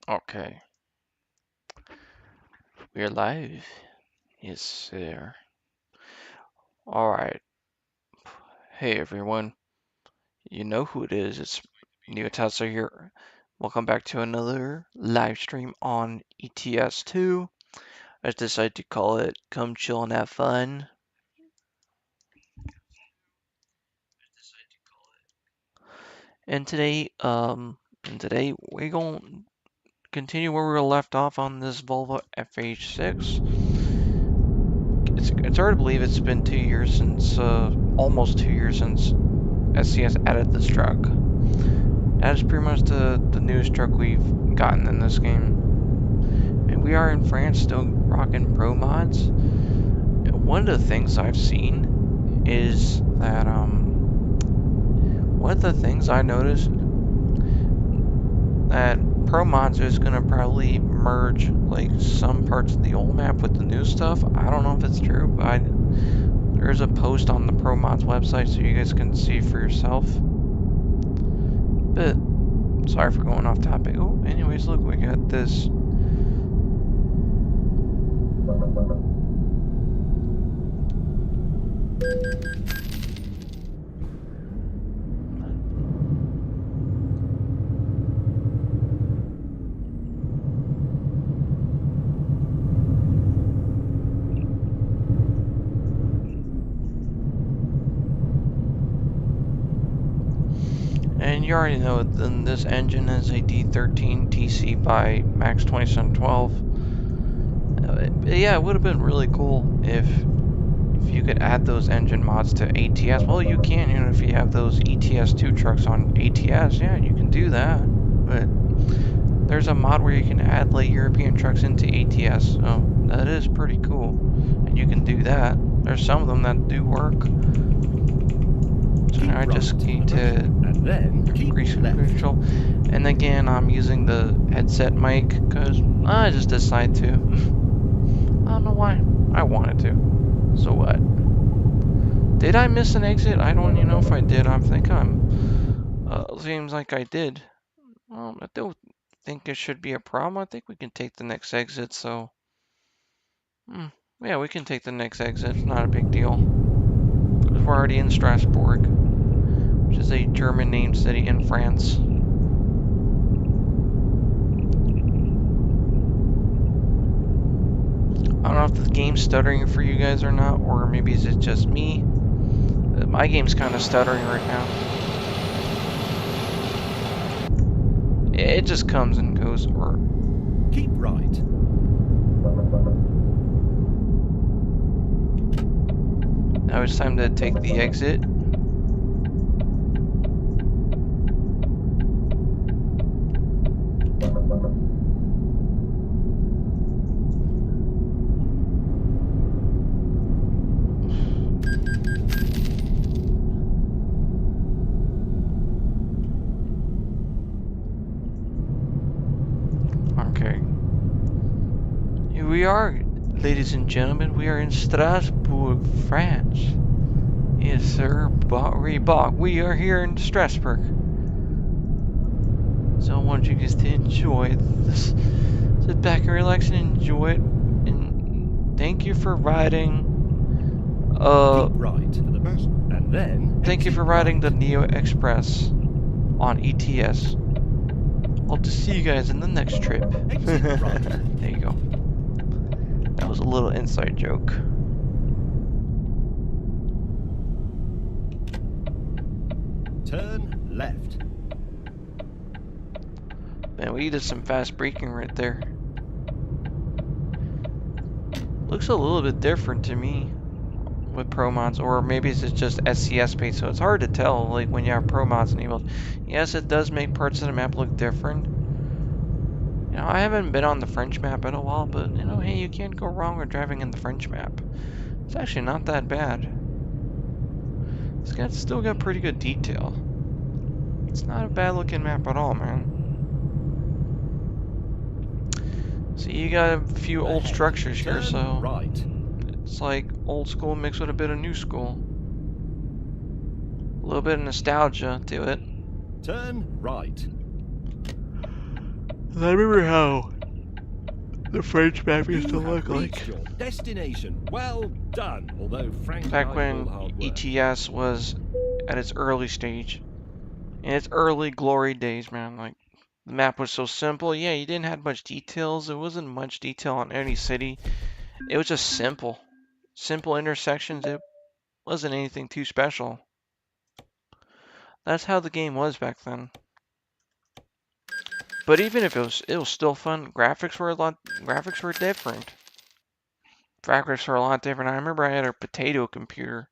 Okay, we're live. Yes, sir. Alright. Hey, everyone. You know who it is. It's ETS2 here. Welcome back to another live stream on ETS2. I decided to call it Come Chill and Have Fun. And today we're going to continue where we left off on this Volvo FH6. It's hard to believe it's been 2 years since, almost 2 years since SCS added this truck. That is pretty much the newest truck we've gotten in this game. And we are in France, still rocking Pro mods. And one of the things I've seen is that, one of the things I noticed that Pro mods is gonna probably merge like some parts of the old map with the new stuff. I don't know if it's true, but there's a post on the Pro mods website so you guys can see for yourself. But sorry for going off topic. Oh, anyways, look, we got this. And you already know then this engine is a D13 TC by Max 2712. Yeah, it would have been really cool if you could add those engine mods to ATS. Well, you can, you know, if you have those ETS2 trucks on ATS, yeah, you can do that. But there's a mod where you can add like European trucks into ATS, so that is pretty cool. And you can do that. There's some of them that do work. So now I just need to increase control. And again, I'm using the headset mic because I just decided to. I don't know why. I wanted to. So what? Did I miss an exit? I don't even know if I did. I think seems like I did. I don't think it should be a problem. I think we can take the next exit, so. Yeah, we can take the next exit. It's not a big deal. Because we're already in Strasbourg, which is a German named city in France. I don't know if the game's stuttering for you guys or not, or maybe is it just me? My game's kind of stuttering right now. It just comes and goes, or... Keep right. Now it's time to take the exit. Okay. Here we are, ladies and gentlemen. We are in Strasbourg, France. Yes, sir. We are here in Strasbourg. So I want you guys to enjoy this. Sit back and relax and enjoy it. And thank you for riding. Keep right to the best, and then. Thank you for riding the Neo Express on ETS. Hope to see you guys in the next trip. There you go. That was a little inside joke. Turn left. Man, we did some fast braking right there. Looks a little bit different to me with Pro mods, or maybe it's just SCS based, so it's hard to tell like when you have Pro mods enabled. Yes, it does make parts of the map look different. You know, I haven't been on the French map in a while, but you know, hey, you can't go wrong with driving in the French map. It's actually not that bad. It's still got pretty good detail. It's not a bad looking map at all, man. See, you got a few old structures here, so right. It's like old school mixed with a bit of new school. A little bit of nostalgia to it. Turn right. I remember how the French map used to You have look like reached your destination. Well done. Although Frank and back I did all when the hard work. ETS was at its early stage. In its early glory days, man. Like, the map was so simple. Yeah, you didn't have much details. There wasn't much detail on any city. It was just simple. Simple intersections. It wasn't anything too special. That's how the game was back then. But even if it was still fun. Graphics were different. Graphics were a lot different. I remember I had a potato computer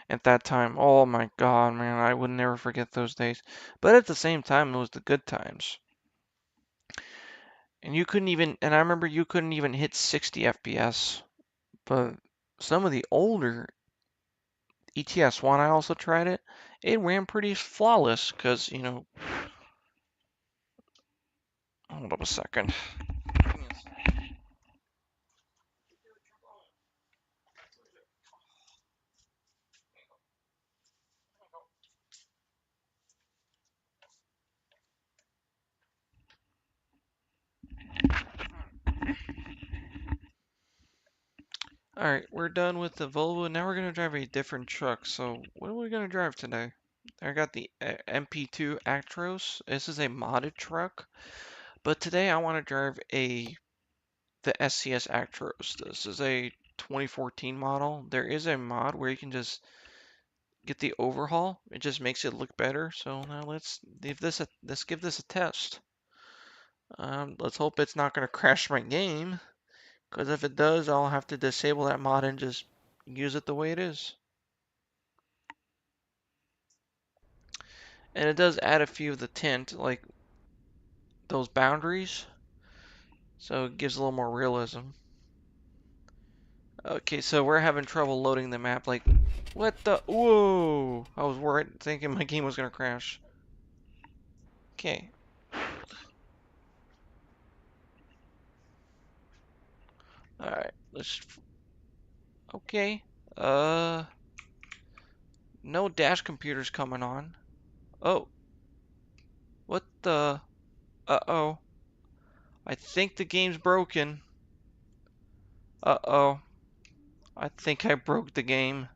at that time. Oh my god, man, I would never forget those days. But at the same time, it was the good times. And you couldn't even, and I remember you couldn't even hit 60 FPS. But some of the older ETS1, I also tried it. It ran pretty flawless because, you know, hold up a second. Alright, we're done with the Volvo. Now we're going to drive a different truck. So, what are we going to drive today? I got the MP2 Actros. This is a modded truck. But today I want to drive the SCS Actros. This is a 2014 model. There is a mod where you can just get the overhaul. It just makes it look better. So now let's give this a test. Let's hope it's not going to crash my game. Because if it does, I'll have to disable that mod and just use it the way it is. And it does add a few of the tint, like those boundaries. So it gives a little more realism. Okay, so we're having trouble loading the map. Like, what the? Whoa! I was worried, thinking my game was gonna crash. Okay. Alright, let's. Okay. Uh. No dash computers coming on. Oh. What the? Uh-oh. I think the game's broken. Uh-oh. I think I broke the game.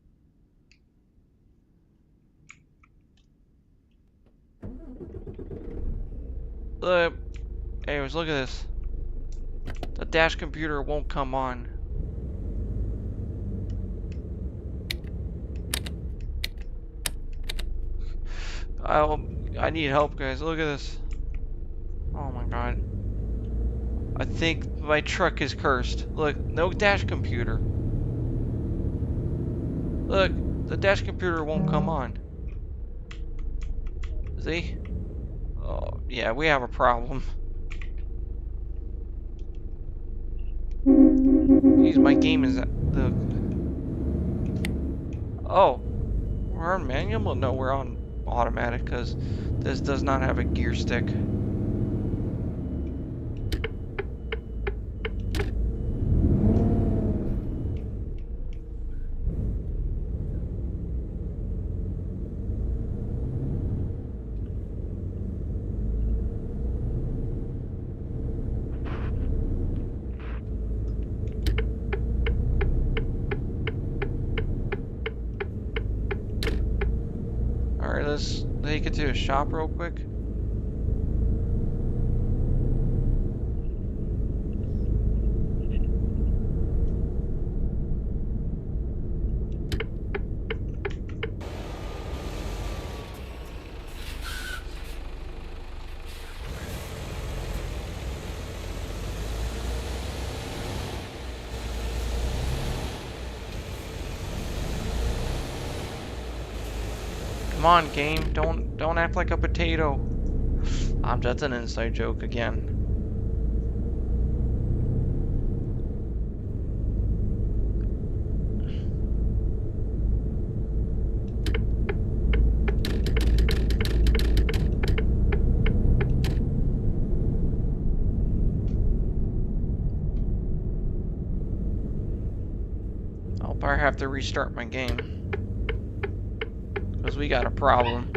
Look. Anyways, look at this. The dash computer won't come on. I need help, guys. Look at this. Oh my god. I think my truck is cursed. Look, no dash computer. Look, the dash computer won't come on. See? Oh, yeah, we have a problem. Jeez, my game is the. Oh, we're on manual? No, we're on automatic because this does not have a gear stick. Alright, let's take it to a shop real quick. Come on, game. Don't act like a potato. That's an inside joke again. I'll probably have to restart my game. Because we got a problem.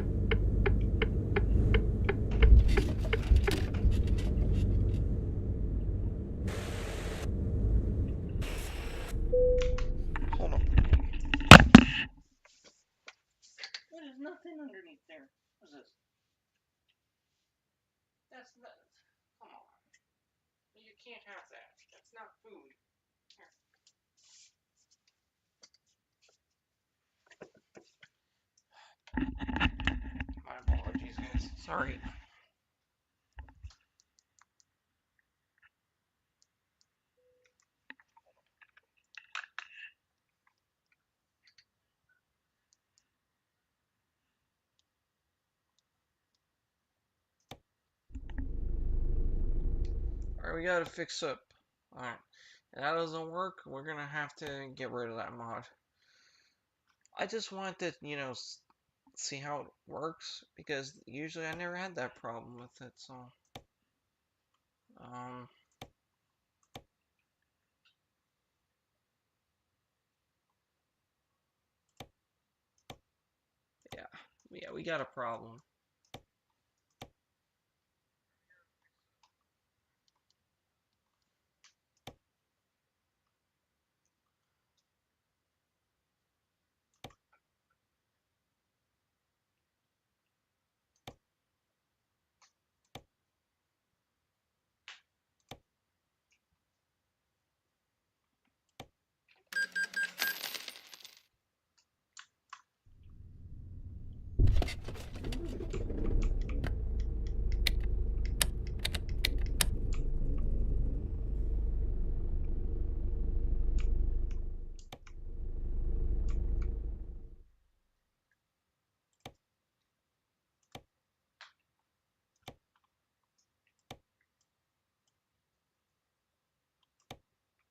not. Come on. You can't have that. That's not food. Here. My apologies, guys. Sorry. Alright, we gotta fix up. Alright. If that doesn't work, we're gonna have to get rid of that mod. I just wanted to, see how it works because usually I never had that problem with it, so um yeah. Yeah, we got a problem.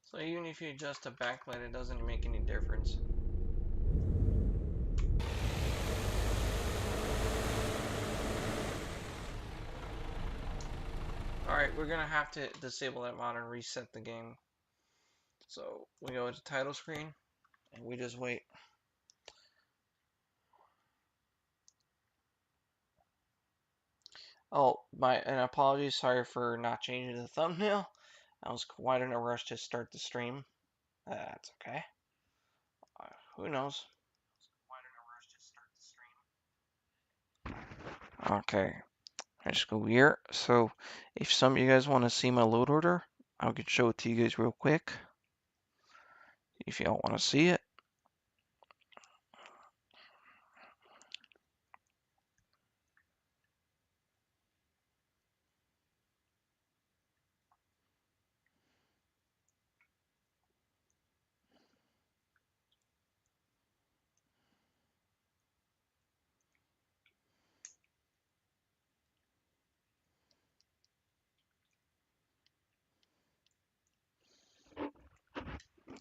So even if you adjust the backlight, it doesn't make any difference. Alright, we're gonna have to disable that mod and reset the game. So we go to title screen and we just wait. Oh, and apologies, sorry for not changing the thumbnail. I was quite in a rush to start the stream. That's okay. Who knows? Okay, I just go here. So if some of you guys want to see my load order, I can show it to you guys real quick. If y'all want to see it.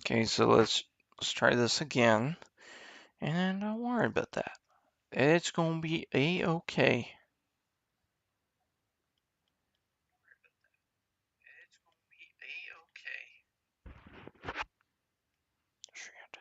Okay, so let's try this again. And don't worry about that. It's gonna be a-okay. Shit.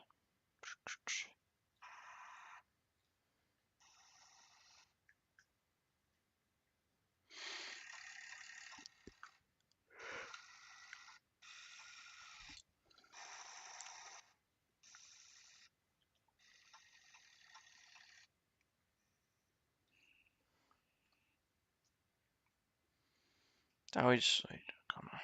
That was, come on.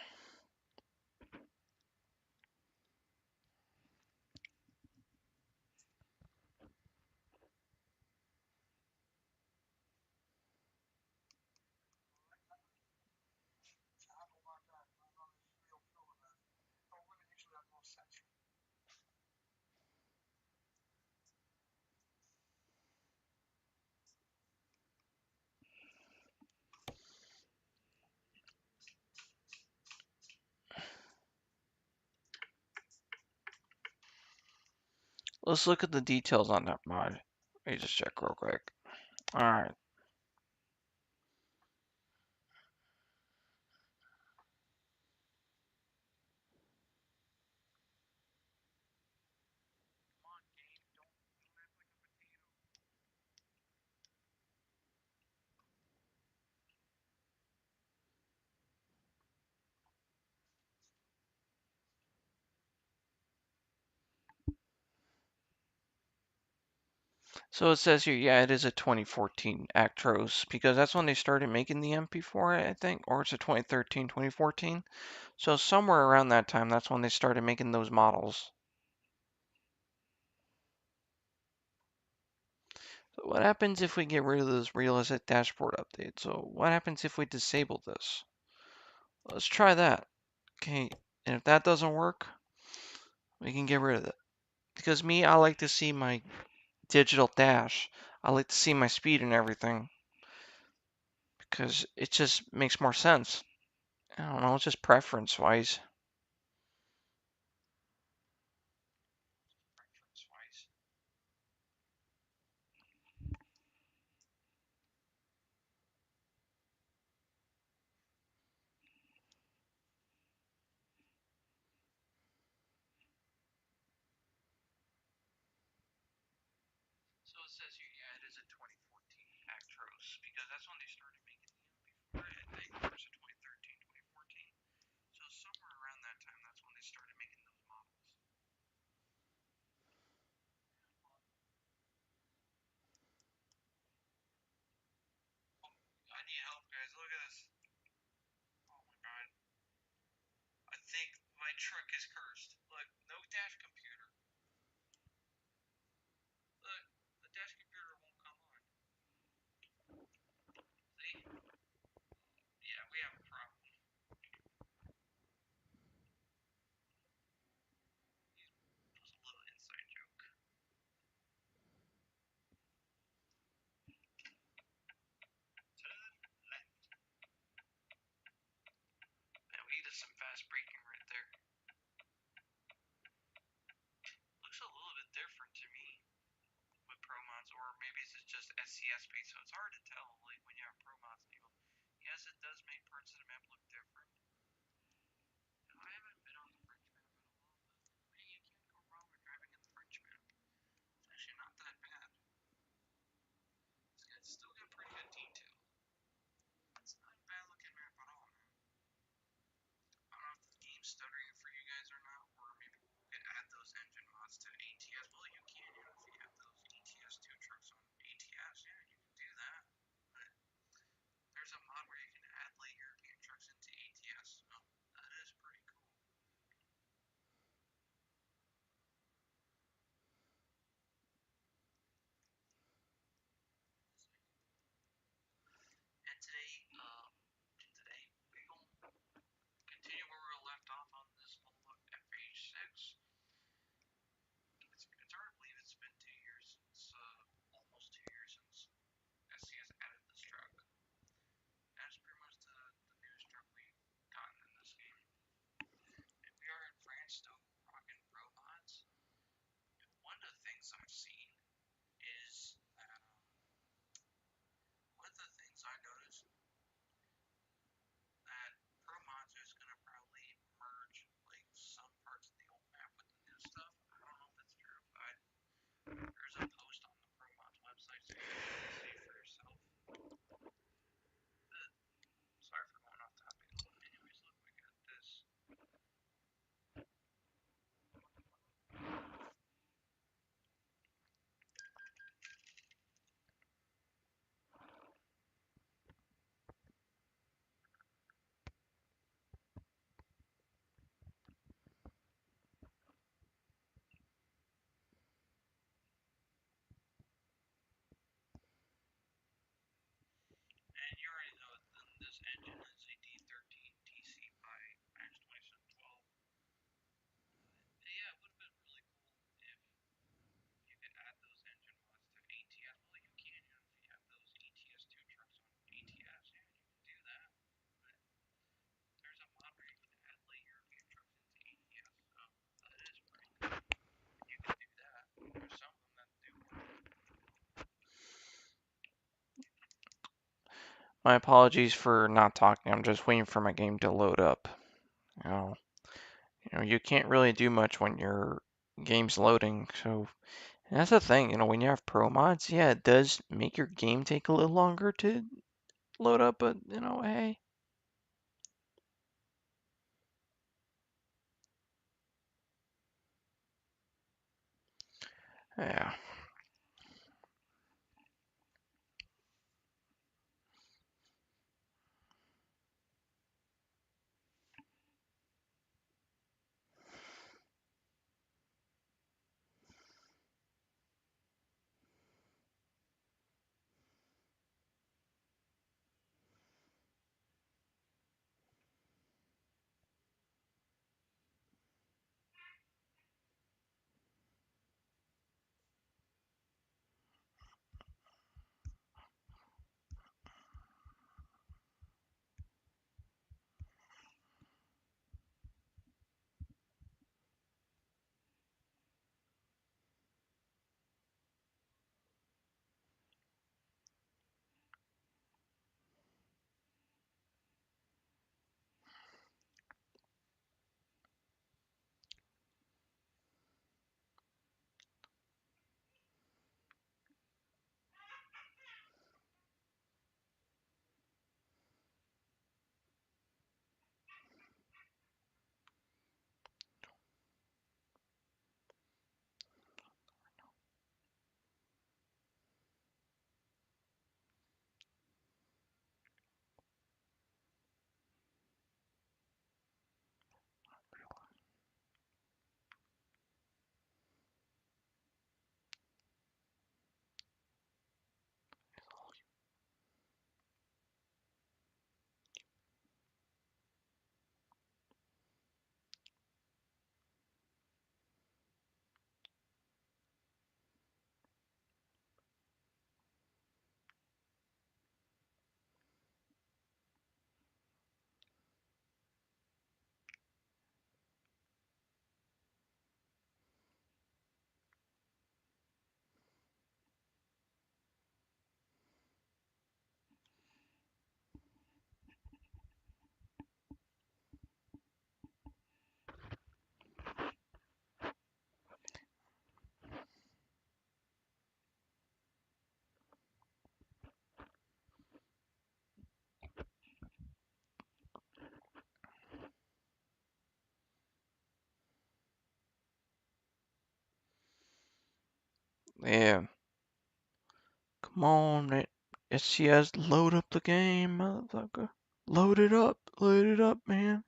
Let's look at the details on that mod. Let me just check real quick. Alright. So it says here, yeah, it is a 2014 Actros because that's when they started making the MP4, I think, or it's a 2013, 2014. So somewhere around that time, that's when they started making those models. So what happens if we get rid of this realistic dashboard update? So what happens if we disable this? Let's try that. Okay, and if that doesn't work, we can get rid of it. Because me, I like to see my digital dash. I like to see my speed and everything. Because it just makes more sense. I don't know, it's just preference wise. So it says here, yeah, it is a 2014 Actros because that's when they started making the MP4, I think, or was it 2013, 2014? So somewhere around that time, that's when they started making those models. I need help, guys. Look at this. Oh my god. I think my truck is cursed. Look, no dash computer. Look, the dash computer won't come on. See? Yeah, we have a problem. It was a little inside joke. Now we did some fast braking right there. Looks a little bit different to me with Pro mods, or maybe it's just SCS based, so it's hard to tell. Like when you have Pro mods, people. Yes, it does make parts of the map look different. I haven't been on the French map in a while, but hey, you can't go wrong with driving in the French map. It's actually not that bad. It's still got pretty good detail. It's not a bad looking map at all, man. I don't know if the game's stuttering for you guys or not, or maybe we could add those engine mods to ATS. Well, you can, if you have those ETS2 trucks on ATS, yeah, you can do that. But there's a mod where you can add light European trucks into ATS. So that is pretty cool. And today we will continue where we left off on this whole FH6. It's hard to believe it's been 2 years since, almost 2 years since SCS added this truck. That's pretty much the newest truck we've gotten in this game. And we are in France still rocking pro mods. And one of the things I've seen is that one of the things I noticed that pro mods is gonna probably merge like some parts of the old map with the new stuff. I don't know if it's true, but there's a post on the pro mods website so you can see for yourself. Sorry for going off topic. Anyways, look, we got this. And you already know that this engine is a D13 TC by Max 2712. Yeah, it would have been really cool if you could add those engine mods to ATS. Well, you can if you have those ETS2 trucks on ATS. Yeah, you can do that. But there's a mod where you can add late European trucks into ATS. So that is pretty cool. You can do that. There's some of them that do work. My apologies for not talking. I'm just waiting for my game to load up. You know, you can't really do much when your game's loading. So that's the thing. When you have pro mods, yeah, it does make your game take a little longer to load up. But hey, yeah. Yeah. Come on, SCS, load up the game, motherfucker. Load it up. Load it up, man.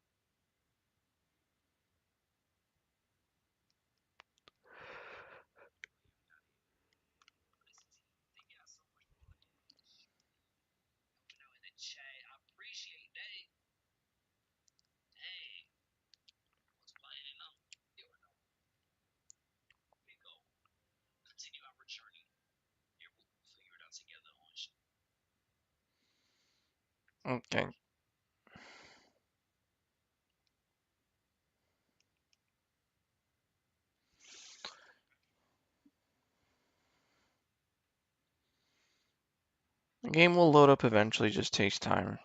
Okay. The game will load up eventually, just takes time.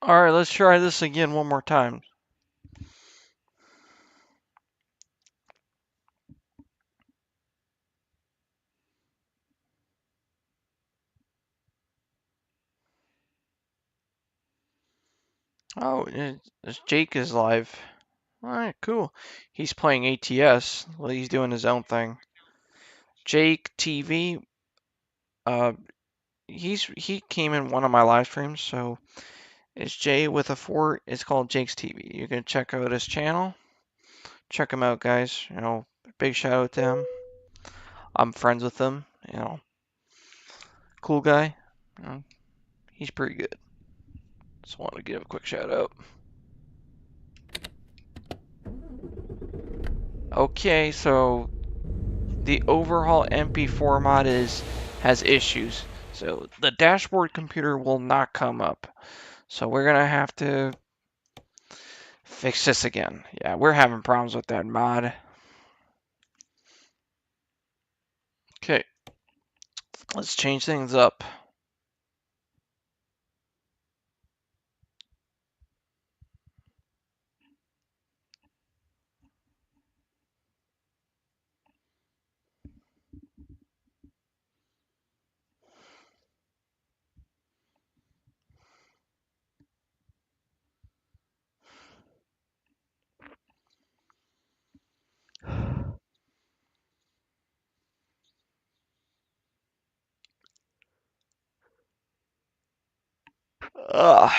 Alright, let's try this again one more time. Oh, Jake is live. Alright, cool. He's playing ATS. Well, he's doing his own thing. Jake TV, uh, he came in one of my live streams, so it's Jay with a 4. It's called Jake's TV. You can check out his channel. Check him out, guys. Big shout out to him. I'm friends with him. Cool guy. He's pretty good. Just wanted to give a quick shout out. Okay, so the overhaul MP4 mod has issues. So the dashboard computer will not come up. So we're gonna have to fix this again. Yeah, we're having problems with that mod. Okay, let's change things up. Ugh.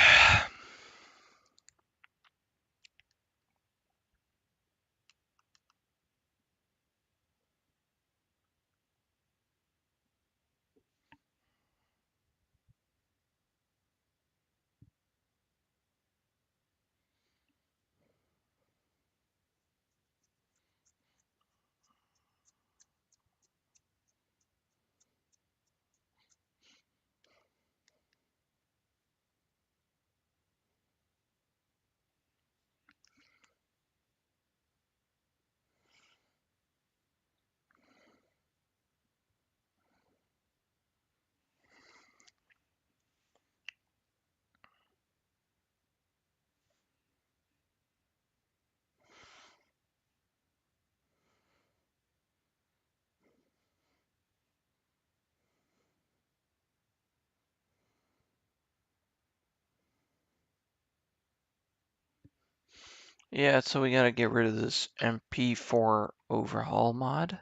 Yeah, so we gotta get rid of this MP4 overhaul mod.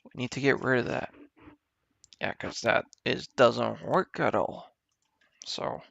We need to get rid of that. Yeah, because that doesn't work at all. So,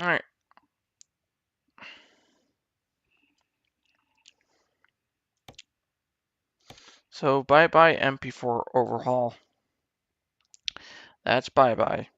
alright. So, bye-bye MP4 overhaul. That's bye-bye.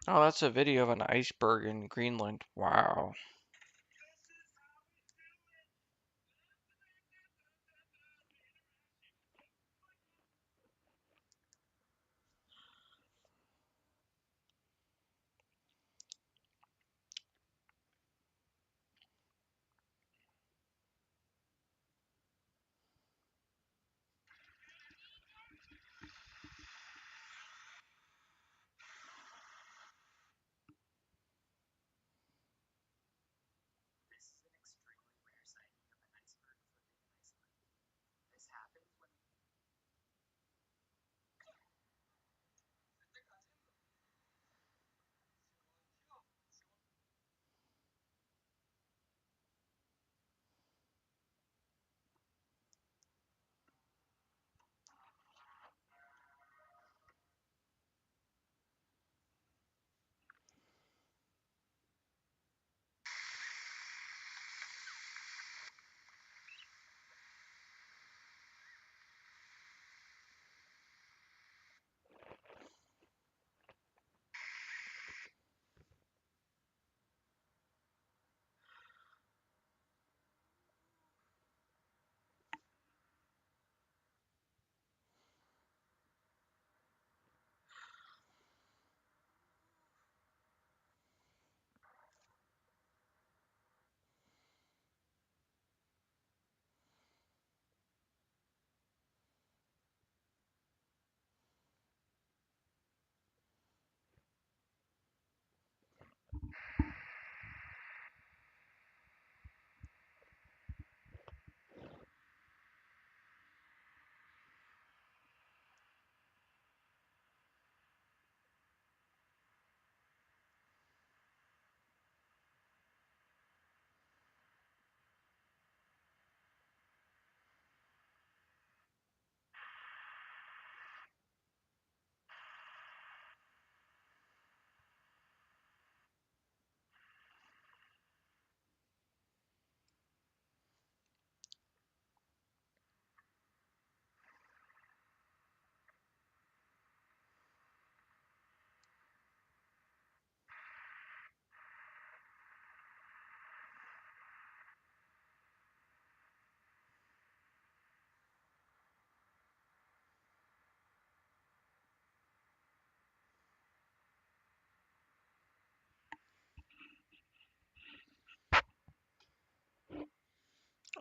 Oh, that's a video of an iceberg in Greenland. Wow.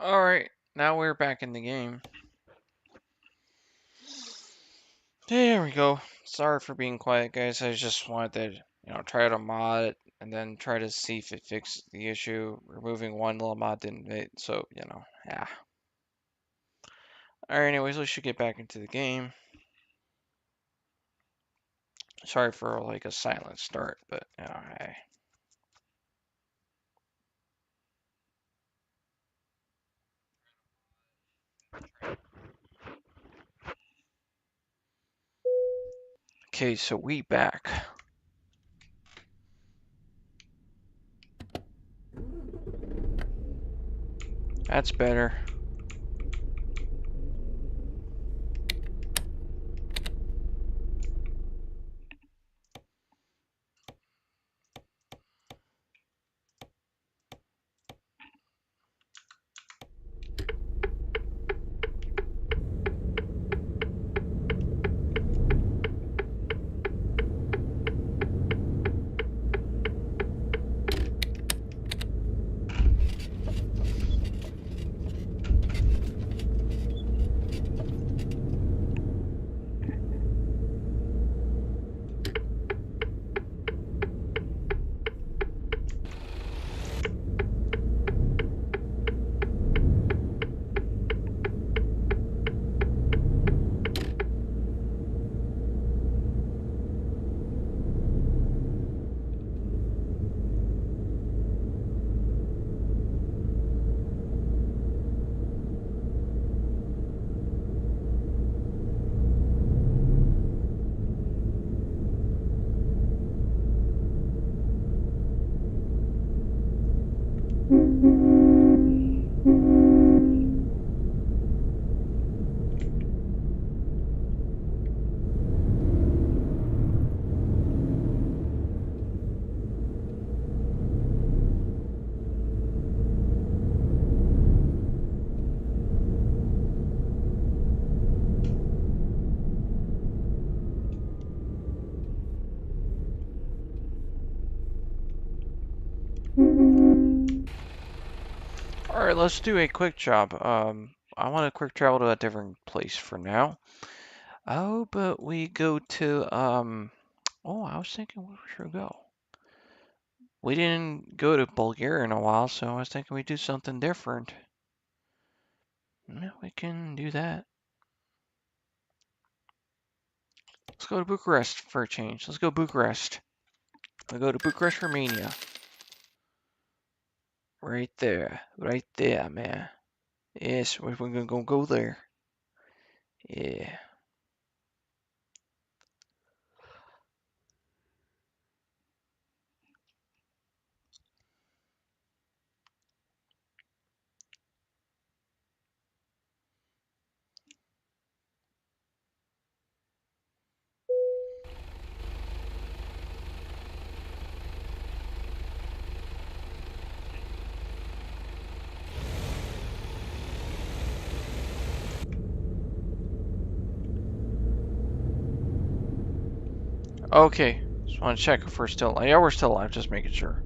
Alright, now we're back in the game. There we go. Sorry for being quiet, guys. I just wanted to, try out a mod and then try to see if it fixed the issue. Removing one little mod didn't fit, so, yeah. Alright, anyways, we should get back into the game. Sorry for, like, a silent start, but, hey. Okay, so we back. That's better. Alright, let's do a quick job. I want to quick travel to a different place for now. Oh, but we go to, oh, I was thinking where should we go? We didn't go to Bulgaria in a while, so I was thinking we'd do something different. Yeah, we can do that. Let's go to Bucharest for a change. Let's go Bucharest. We'll go to Bucharest, Romania. Right there, man. Yes, we're gonna go there. Yeah. Okay. Just want to check if we're still. Yeah, we're still alive. Just making sure.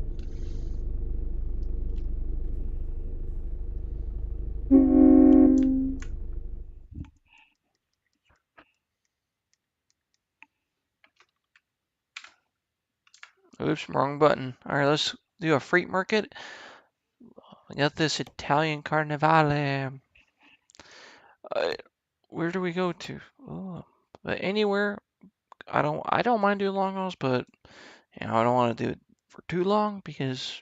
Oops, wrong button. All right, let's do a freight market. We got this Italian Carnivale. Uh, where do we go to? Oh, but anywhere. I don't mind doing long hauls, but I don't want to do it for too long because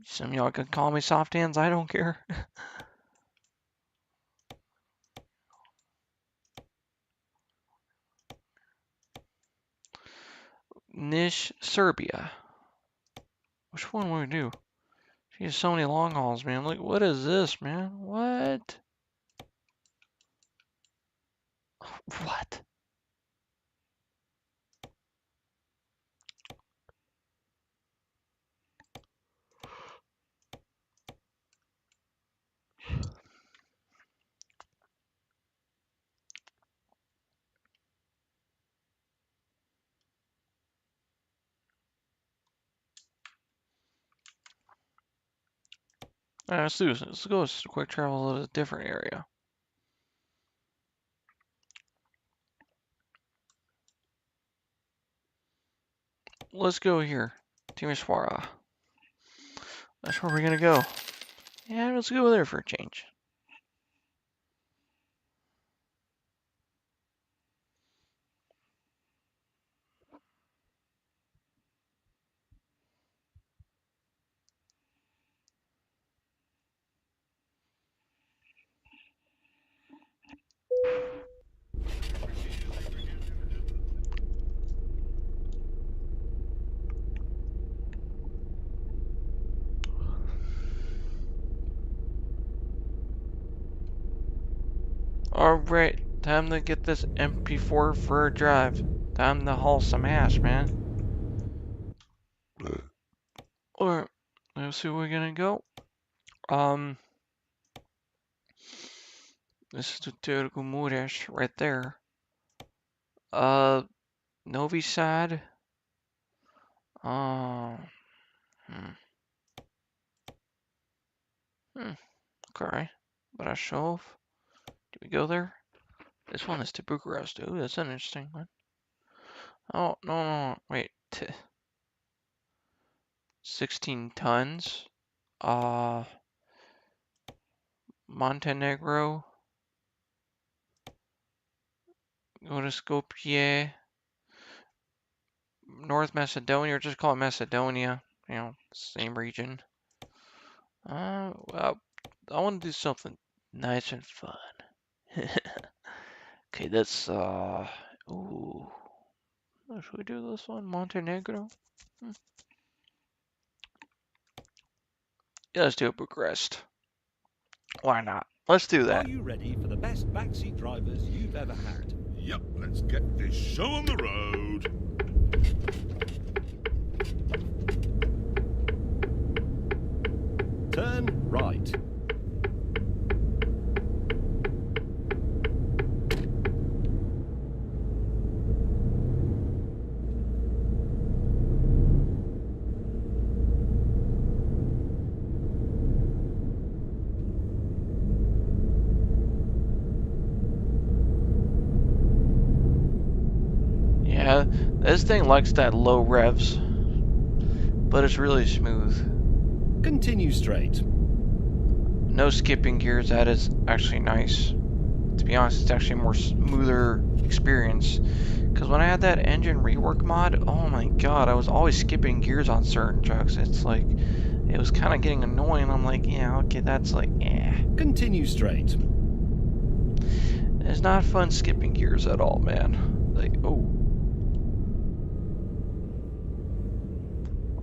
some of y'all can call me soft hands. I don't care. Nish, Serbia. Which one would we do? She has so many long hauls, man. Like, what is this, man? What? What? All right, let's do this. Let's go quick travel to a different area. Let's go here. Timisoara. That's where we're gonna go. Yeah, let's go there for a change. Alright, time to get this MP4 for a drive. Time to haul some ass, man. Alright, let's see where we're gonna go. This is the Turku Muresh right there. Novi Sad. Uh, hmm. Okay. Brasov. Do we go there? This one is to Bucharest. Ooh, that's an interesting one. Oh, no. Wait. 16 tons. Montenegro. Go to Skopje. North Macedonia, or just call it Macedonia. Same region. Well, I want to do something nice and fun. Okay, that's, ooh. Should we do this one? Montenegro? Yeah, let's do it, Bucharest. Why not? Let's do that. Are you ready for the best backseat drivers you've ever had? Yep, let's get this show on the road. Turn right. This thing likes that low revs, but it's really smooth. Continue straight. No skipping gears, that is actually nice. To be honest, it's actually a more smoother experience. Because when I had that engine rework mod, oh my god, I was always skipping gears on certain trucks. It's like, it was kind of getting annoying. I'm like, yeah, okay, that's like, eh. Continue straight. It's not fun skipping gears at all, man. Like, oh.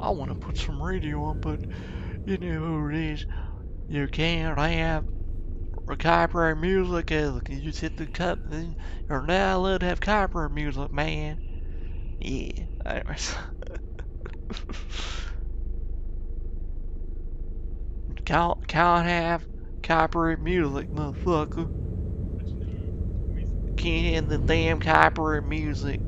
I want to put some radio on, but you know who it is. You can't have copyright music as you just hit the cup. You're not allowed to have copyright music, man. Yeah. Anyways. Can't have copyright music, motherfucker. Can't have the damn copyright music.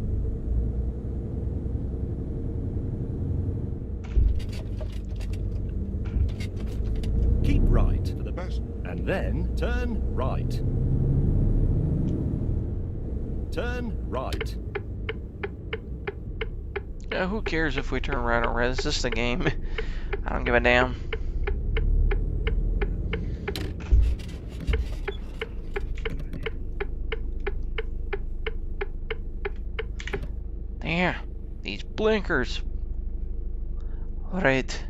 Keep right for the best, and then turn right. Turn right. Yeah, who cares if we turn right or red? It's just a game. I don't give a damn. Damn, these blinkers. Alright.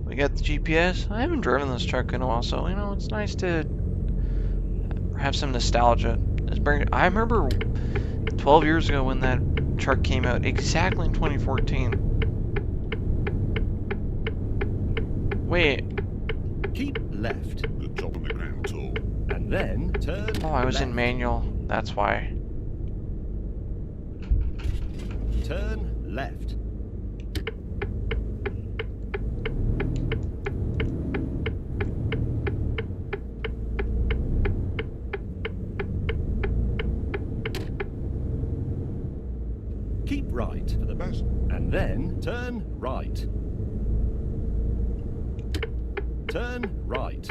We got the GPS. I haven't driven this truck in a while, so you know it's nice to have some nostalgia. I remember 12 years ago when that truck came out, exactly in 2014. Wait. Keep left. Good job on the ground tool. And then turn Oh, I was left. in manual. That's why. Turn left. Keep right for the best, and then turn right. Turn right.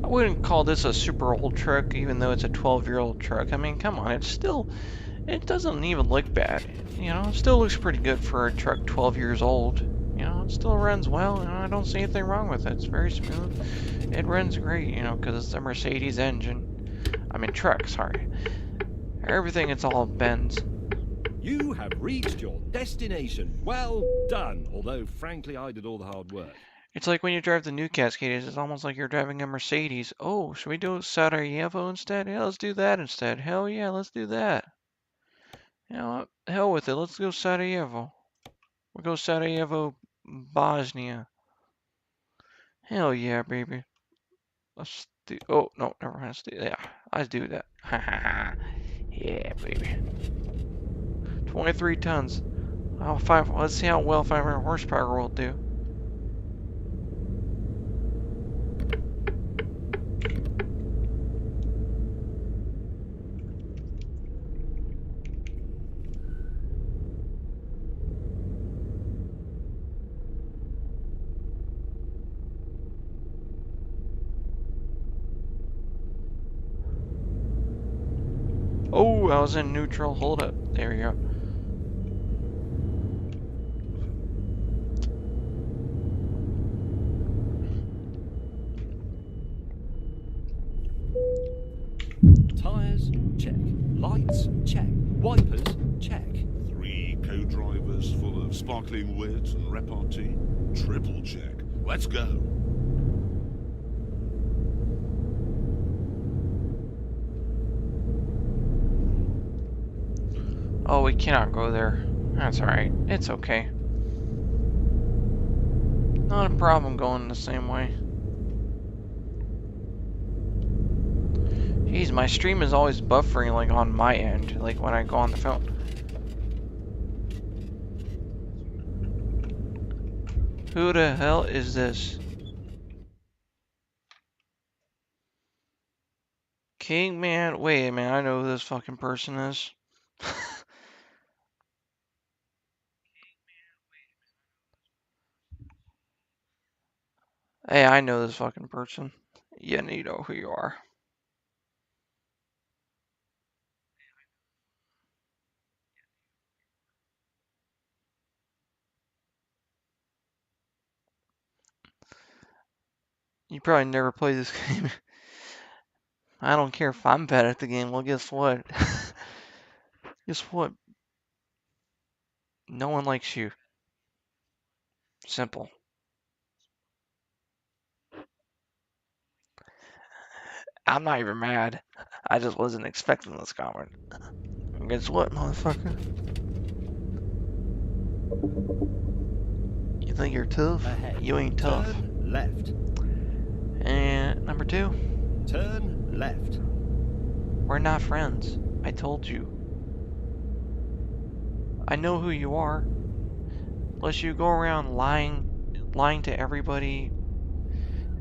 I wouldn't call this a super old truck, even though it's a 12-year-old truck. I mean, come on, it doesn't even look bad. You know, it still looks pretty good for a truck 12 years old. You know, it still runs well, and I don't see anything wrong with it. It's very smooth. It runs great, you know, because it's a Mercedes engine. I mean, truck, sorry. Everything, it's all bends. You have reached your destination. Well done. Although, frankly, I did all the hard work. It's like when you drive the new Cascades, it's almost like you're driving a Mercedes. Oh, should we do Sarajevo instead? Yeah, let's do that instead. Hell yeah, let's do that. You know what? Hell with it. Let's go Sarajevo. We'll go Sarajevo, Bosnia. Hell yeah, baby. Let's do. Oh no, never mind. Let's do. Yeah, let's do that. Yeah, baby. 23 tons. Let's see how well 500 horsepower will do. Oh, I was in neutral. Hold up. There we go. Tires, check. Lights, check. Wipers, check. 3 co-drivers full of sparkling wit and repartee. Triple check. Let's go. Oh, we cannot go there. That's alright. It's okay. Not a problem going the same way. Jeez, my stream is always buffering like on my end, like when I go on the phone. Who the hell is this? King man, wait a minute, I know who this fucking person is. Hey, I know this fucking person. Yeah, you know who you are. You probably never played this game. I don't care if I'm bad at the game. Well, guess what? Guess what? No one likes you. Simple. I'm not even mad. I just wasn't expecting this comment. And guess what, motherfucker? You think you're tough? Ahead. You ain't tough. Turn left. And number two, Turn left. we're not friends. I told you. I know who you are. Unless you go around lying to everybody,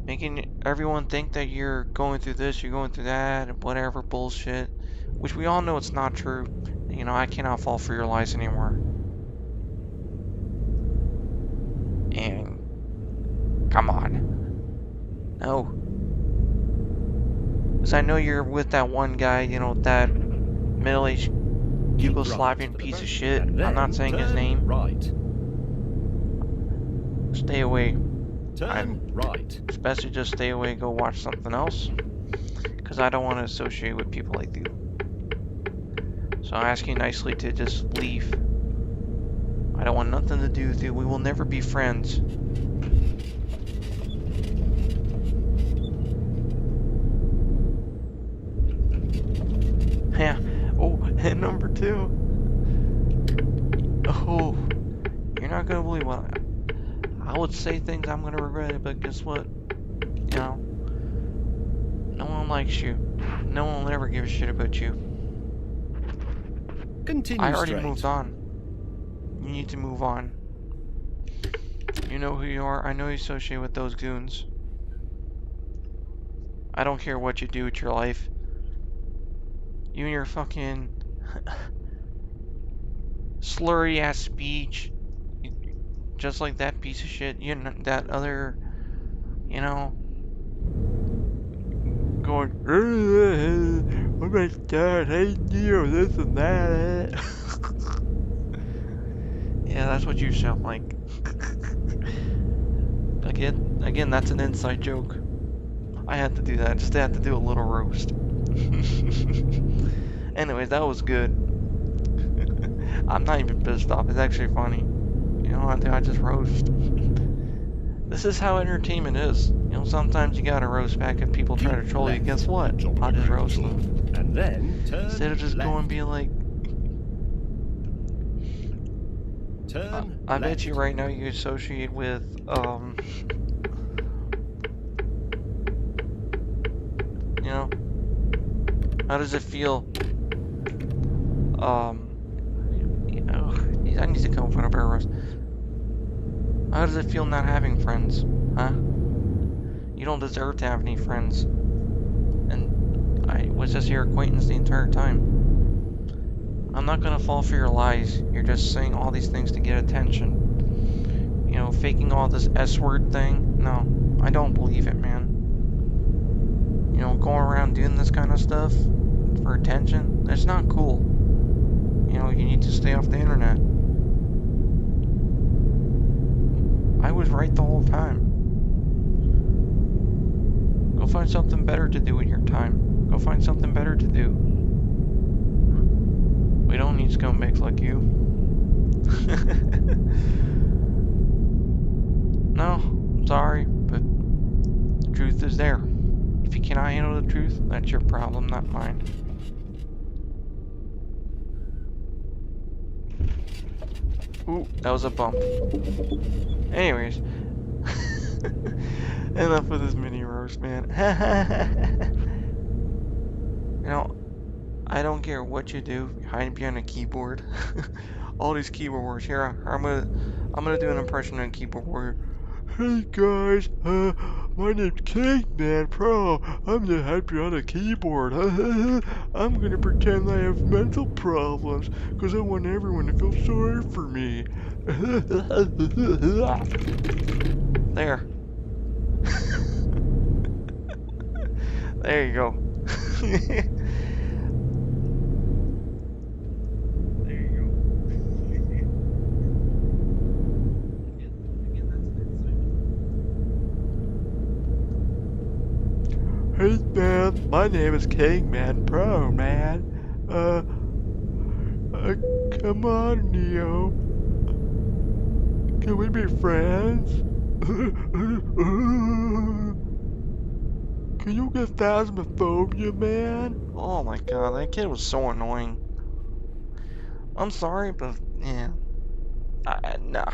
making everyone think that you're going through this, you're going through that, and whatever bullshit. Which we all know it's not true. You know, I cannot fall for your lies anymore. And come on. No. Because I know you're with that one guy, you know, that middle-aged Yugoslavian piece of shit. I'm not saying his name. Right. Stay away. Turn right. It's best to just stay away and go watch something else. Because I don't want to associate with people like you. So I ask you nicely to just leave. I don't want nothing to do with you. We will never be friends. Yeah. Oh, and number two. Oh, you're not gonna believe what I would say things I'm gonna regret it, but guess what? You know, no one likes you. No one will ever give a shit about you. Continue I already straight. moved on. You need to move on. You know who you are. I know you associate with those goons. I don't care what you do with your life. You and your fucking slurry ass speech, just like that piece of shit. You know, that other, you know, going, oh my god, hey you, this and that. Yeah, that's what you sound like. Again, that's an inside joke. I had to do that. Just had to do a little roast. Anyways, that was good. I'm not even pissed off. It's actually funny. You know, I just roast. This is how entertainment is. You know, sometimes you gotta roast back if people try to troll you. Guess what? I'll just roast them. And then turn Instead of just left. going and being like, Turn I bet left. you right now you associate with, you know, how does it feel? You know, I need to come up with a better roast. How does it feel not having friends? Huh? You don't deserve to have any friends. And I was just your acquaintance the entire time. I'm not gonna fall for your lies. You're just saying all these things to get attention. You know, faking all this S-word thing. No, I don't believe it, man. You know, going around doing this kind of stuff for attention, that's not cool. You know, you need to stay off the internet. I was right the whole time. Go find something better to do with your time. Go find something better to do. We don't need scumbags like you. No, I'm sorry, but the truth is there. If you cannot handle the truth, that's your problem, not mine. Ooh, that was a bump. Anyways. Enough of this mini roast, man. You know, I don't care what you do, hiding behind a keyboard. All these keyboard warriors. Here, I'm gonna do an impression of a keyboard warrior. Hey guys, my name's Caveman Pro. I'm the happy on the keyboard. I'm gonna pretend I have mental problems, 'cause I want everyone to feel sorry for me. There. There you go. Hey man, my name is Caveman Pro, man. Uh, come on, Neo. Can we be friends? Can you get phasmophobia, man? Oh my god, that kid was so annoying. I'm sorry, but yeah. Nah.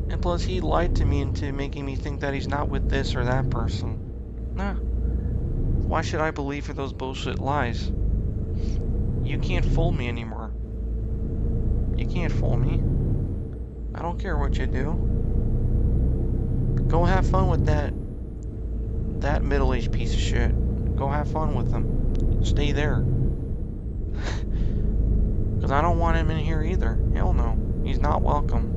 And plus, he lied to me into making me think that he's not with this or that person. Nah. Why should I believe for those bullshit lies? You can't fool me anymore. You can't fool me. I don't care what you do. Go have fun with that middle-aged piece of shit. Go have fun with him. Stay there. Because I don't want him in here either. Hell no. He's not welcome.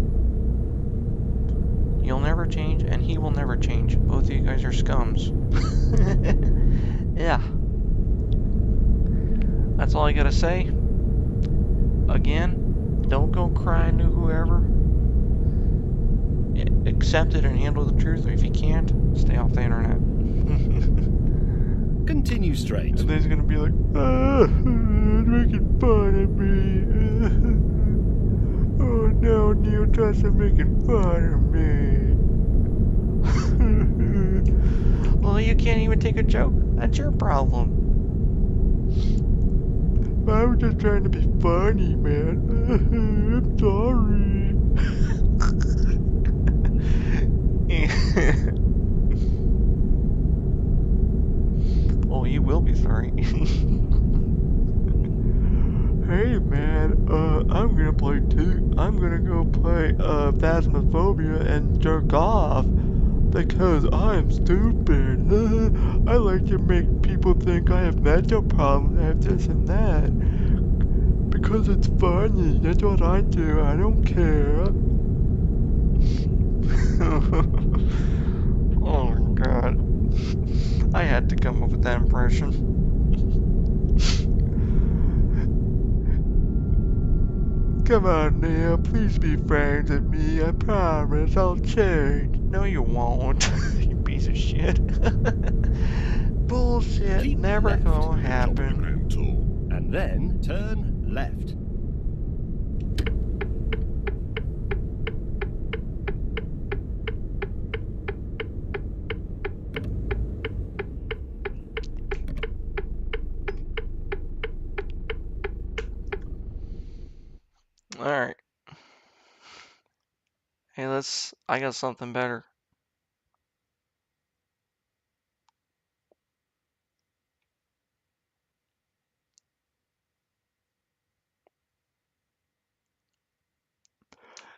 You'll never change, and he will never change. Both of you guys are scums. Yeah. That's all I gotta say. Again, don't go crying to whoever. Accept it and handle the truth, or if you can't, stay off the internet. Continue straight. And then he's gonna be like, making fun of me. Oh no, Neo tries to making fun of me. Well, you can't even take a joke. That's your problem. I was just trying to be funny, man. I'm sorry. Oh, you will be sorry. Hey man, I'm gonna play too. I'm gonna go play Phasmophobia and jerk off because I'm stupid. I like to make people think I have mental problems, I have this and that. Because it's funny. That's what I do. I don't care. Oh my god. I had to come up with that impression. Come on, Neo. Please be friends with me. I promise I'll change. No, you won't. You piece of shit. Bullshit. Keep Never left gonna Top of the happen. Grand Tour. and then turn left. Alright. Hey, I got something better.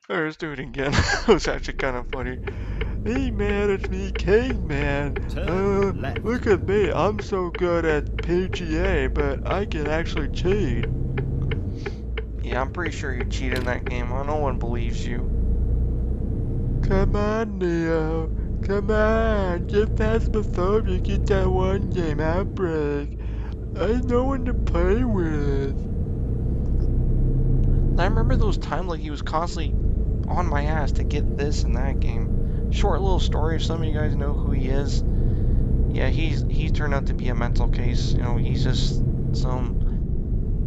Alright, let's do it again. It was actually kind of funny. Hey man, it's me, Caveman. Turn left. Look at me. I'm so good at PGA, but I can actually cheat. Yeah, I'm pretty sure you cheated in that game. No one believes you. Come on, Neo. Come on. Get past Phasmophobia. Get that one game Outbreak. I have no one to play with. I remember those times like he was constantly on my ass to get this and that game. Short little story, if some of you guys know who he is. Yeah, he's turned out to be a mental case. You know, he's just some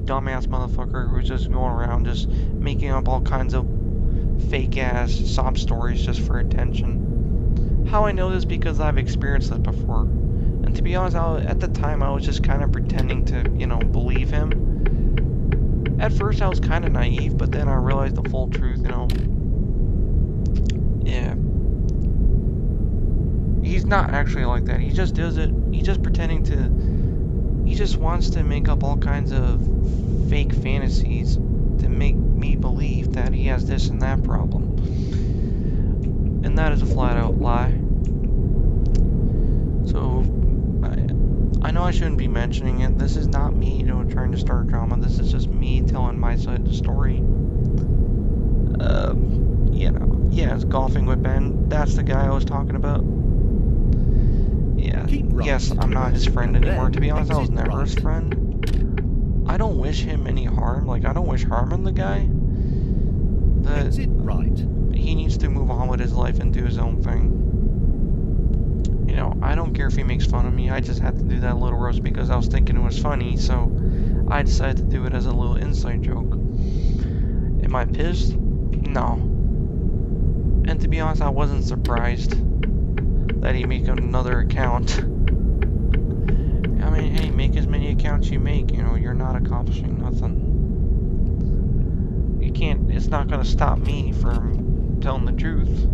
dumbass motherfucker who's just going around just making up all kinds of fake ass sob stories just for attention. How I know this because I've experienced this before. And to be honest, at the time I was just kind of pretending to, you know, believe him. At first I was kind of naive, but then I realized the full truth, you know. Yeah. He's not actually like that. He just does it. He's just pretending to. He just wants to make up all kinds of fake fantasies to make me believe that he has this and that problem. And that is a flat out lie. So, I know I shouldn't be mentioning it. This is not me, trying to start drama. This is just me telling my side of the story. Yeah, it's golfing with Ben. That's the guy I was talking about. Yeah. Yes, I'm not his friend anymore. To be honest, I was never his friend. I don't wish him any harm. Like, I don't wish harm on the guy. Exit right. He needs to move on with his life and do his own thing. I don't care if he makes fun of me. I just had to do that little roast because I was thinking it was funny, so I decided to do it as a little inside joke. Am I pissed? No. And to be honest, I wasn't surprised that he made another account. I mean, hey, make as many accounts you make, you're not accomplishing nothing. You can't, it's not gonna stop me from telling the truth.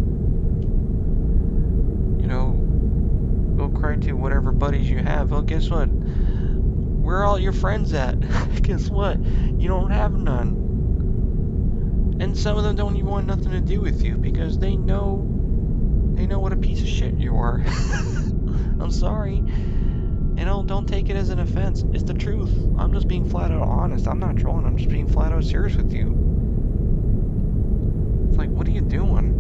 Go cry to whatever buddies you have. Well, guess what? Where are all your friends at? Guess what? You don't have none. And some of them don't even want nothing to do with you because they know what a piece of shit you are. I'm sorry. Don't take it as an offense. It's the truth. I'm just being flat out honest. I'm not trolling. I'm just being flat out serious with you. It's like, what are you doing?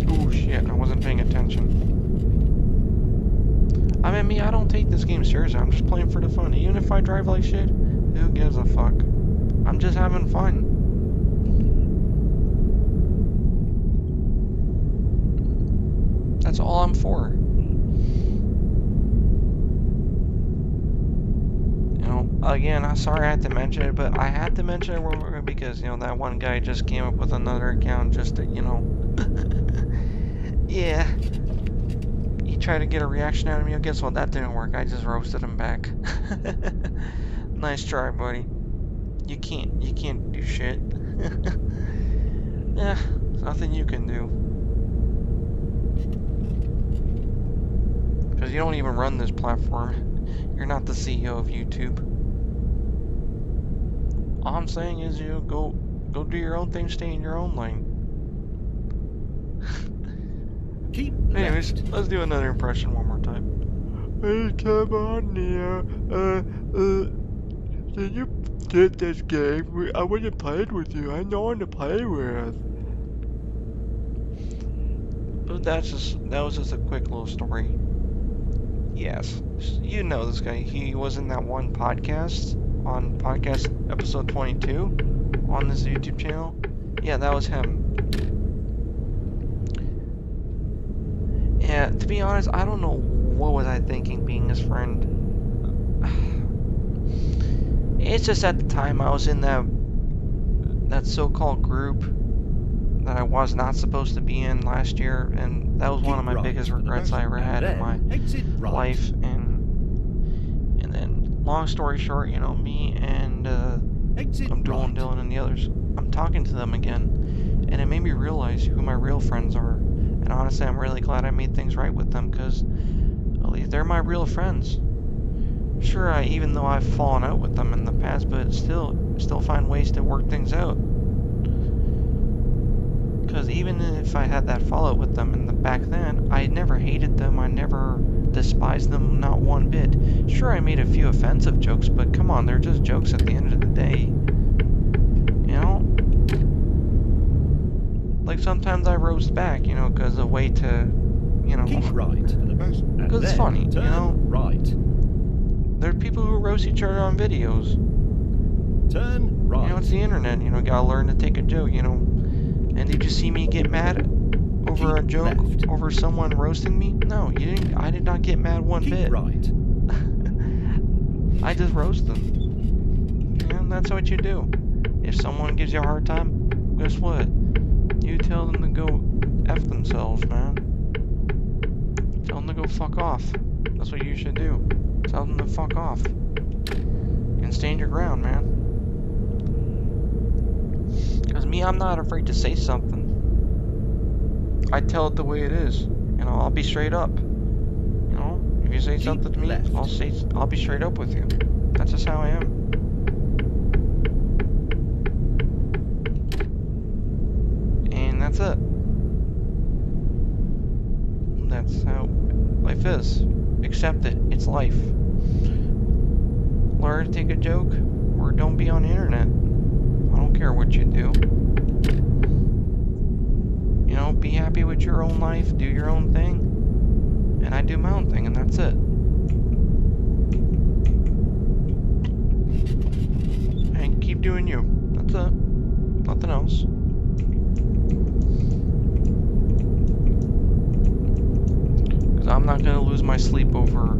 Oh shit, I wasn't paying attention. I mean, I don't take this game seriously. I'm just playing for the fun. Even if I drive like shit, who gives a fuck? I'm just having fun. That's all I'm for. Again, I'm sorry I had to mention it, but I had to mention it because, that one guy just came up with another account just to, yeah. He tried to get a reaction out of me. Guess what? That didn't work. I just roasted him back. Nice try, buddy. You can't do shit. Yeah, there's nothing you can do. Because you don't even run this platform. You're not the CEO of YouTube. All I'm saying is go do your own thing, stay in your own lane. Keep Anyways, left. let's do another impression one more time. Hey, come on now. Can you get this game? I want to play it with you. I know one to play with. But that was just a quick little story. Yes, you know this guy. He was in that one podcast, on podcast episode 22 on this YouTube channel. Yeah, that was him. And to be honest, I don't know what was I thinking being his friend. It's just at the time I was in that so-called group that I was not supposed to be in last year, and that was one of my biggest regrets I ever had in my life. And then, long story short, me and Abdul and Dylan and the others, I'm talking to them again, and it made me realize who my real friends are. And honestly, I'm really glad I made things right with them, because at least they're my real friends. Sure, even though I've fallen out with them in the past, but still find ways to work things out. Because even if I had that fallout with them back then, I never hated them, I never despised them, not one bit. Sure, I made a few offensive jokes, but come on, they're just jokes at the end of the day. Like sometimes I roast back, because a way to, Keep right. because it's funny, Right. There are people who roast each other on videos. Turn right. It's the internet, gotta learn to take a joke, And did you see me get mad over a joke, over someone roasting me? No, you didn't. I did not get mad one bit. Right. I just roast them. And that's what you do. If someone gives you a hard time, guess what? You tell them to go F themselves, man. Tell them to go fuck off. That's what you should do. Tell them to fuck off. And stand your ground, man. Because me, I'm not afraid to say something. I tell it the way it is. I'll be straight up. If you say something to me, I'll be straight up with you. That's just how I am. that's it. That's how life is. Accept it. It's life. Learn to take a joke, or don't be on the internet. I don't care what you do. You know, be happy with your own life, do your own thing, and I do my own thing, and that's it. And keep doing you. That's it. Nothing else. Because I'm not gonna lose my sleep over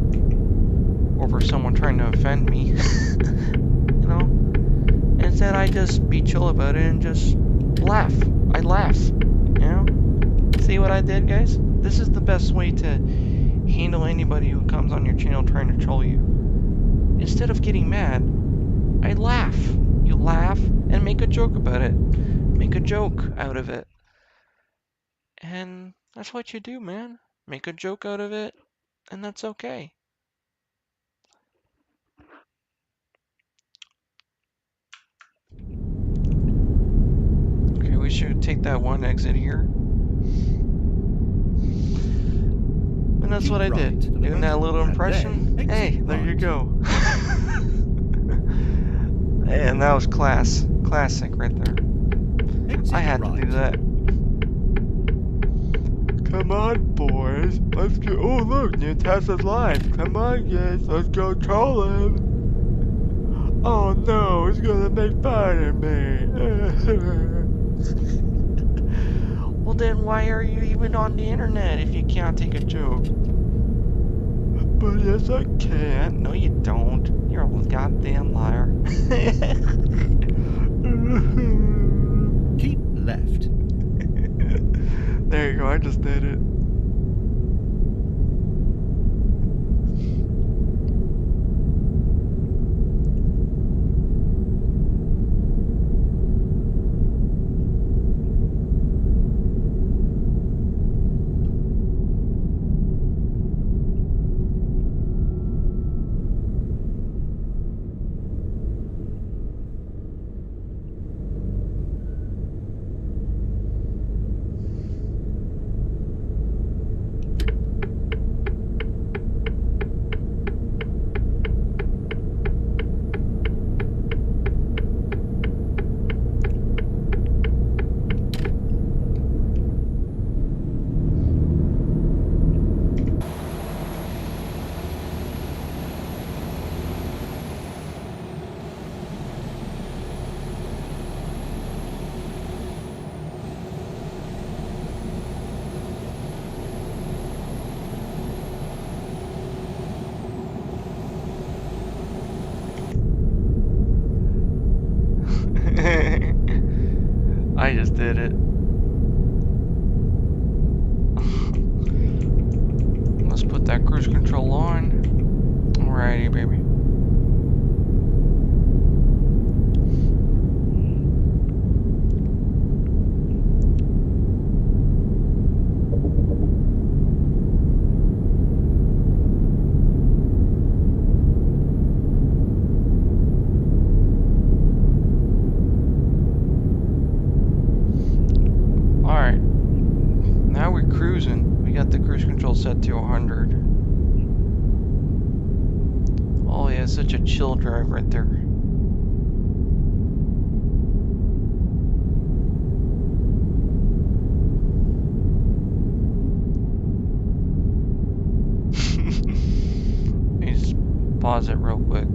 someone trying to offend me. You know? Instead, I just be chill about it and just laugh. I laugh. You know? See what I did, guys? This is the best way to handle anybody who comes on your channel trying to troll you. Instead of getting mad, I laugh. You laugh and make a joke about it. Make a joke out of it. And that's what you do, man. Make a joke out of it, and that's okay. Okay, we should take that one exit here. And that's what I did. Doing that little impression. Hey, there you go. And that was classic right there. I had to do that. Come on, boys. Let's go. Oh, look, new Tesla's live. Come on, guys. Let's go troll him. Oh, no. He's gonna make fun of me. Well, then why are you even on the internet if you can't take a joke? But yes, I can. No, you don't. You're a goddamn liar. Keep left. There you go. I just did it. I just did it. Let's put that cruise control on. Alrighty, baby. Alright. Now we're cruising. We got the cruise control set to 100. Oh yeah, such a chill drive right there. Let me just pause it real quick.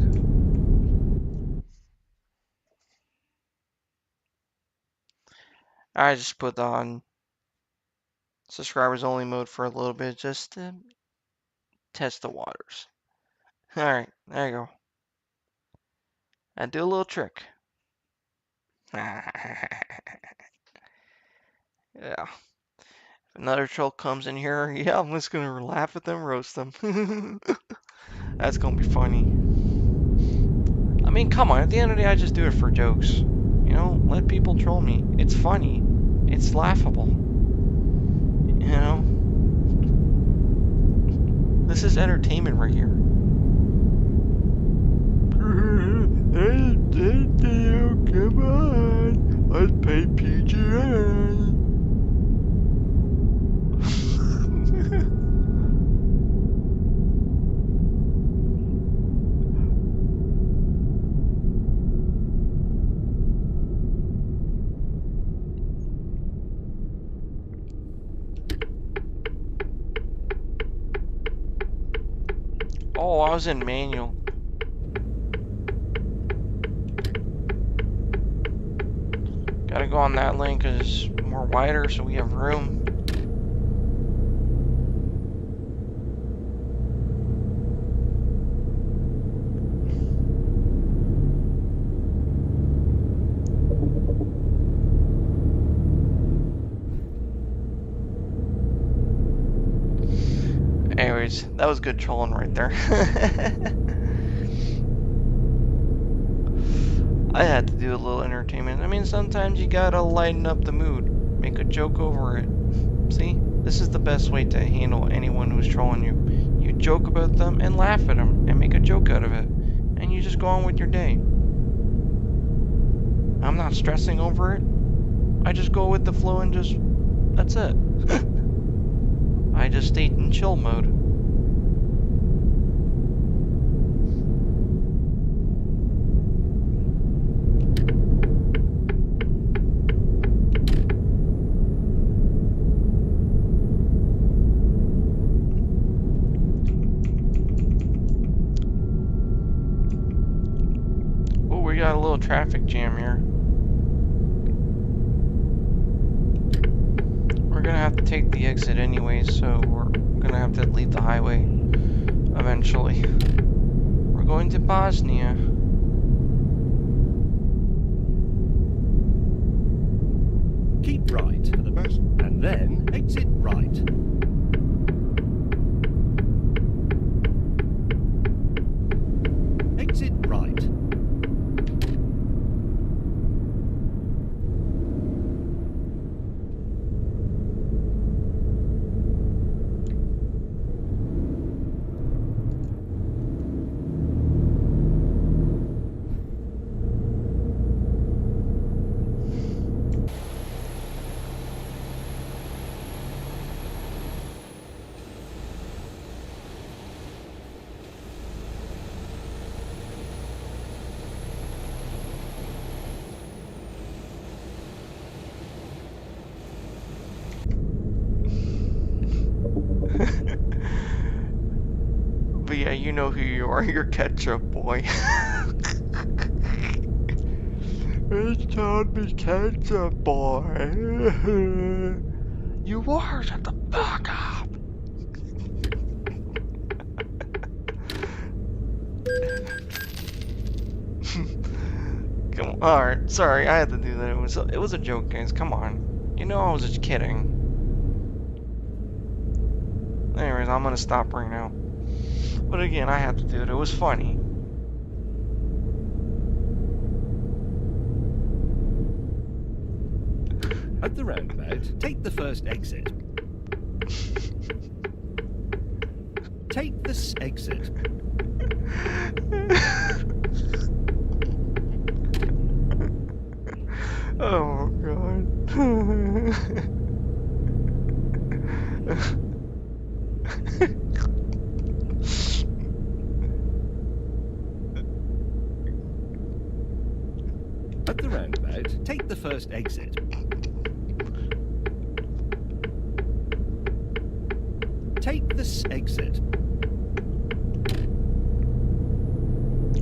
I just put on subscribers only mode for a little bit just to test the waters. Alright, there you go. I do a little trick. Yeah. If another troll comes in here, yeah, I'm just gonna laugh at them, roast them. That's gonna be funny. I mean, come on, at the end of the day, I just do it for jokes. You know, let people troll me. It's funny. It's laughable. You know? This is entertainment right here. Hey, Theo, come on. Let's play PGA. Oh, I was in manual. Gotta go on that lane because it's more wider, so we have room. Anyways, that was good trolling right there. I had to do a little entertainment. I mean, sometimes you gotta lighten up the mood. Make a joke over it. See? This is the best way to handle anyone who's trolling you. You joke about them and laugh at them and make a joke out of it. And you just go on with your day. I'm not stressing over it. I just go with the flow and just... that's it. I just stay in chill mode. Oh, we got a little traffic jam here. We're gonna have to take the exit anyways, so we're gonna have to leave the highway eventually. We're going to Bosnia. Keep right for the best, and then exit right. Exit right. But yeah, you know who you are. You're Ketchup Boy. It's time to catch a boy. You are, shut the fuck up. Come on. Alright, sorry, I had to do that. It was a joke, guys. Come on. You know I was just kidding. Anyways, I'm gonna stop right now. But again, I had to do it. It was funny. At the roundabout, take the first exit. Take this exit. Oh god. At the roundabout, take the first exit. Take this exit.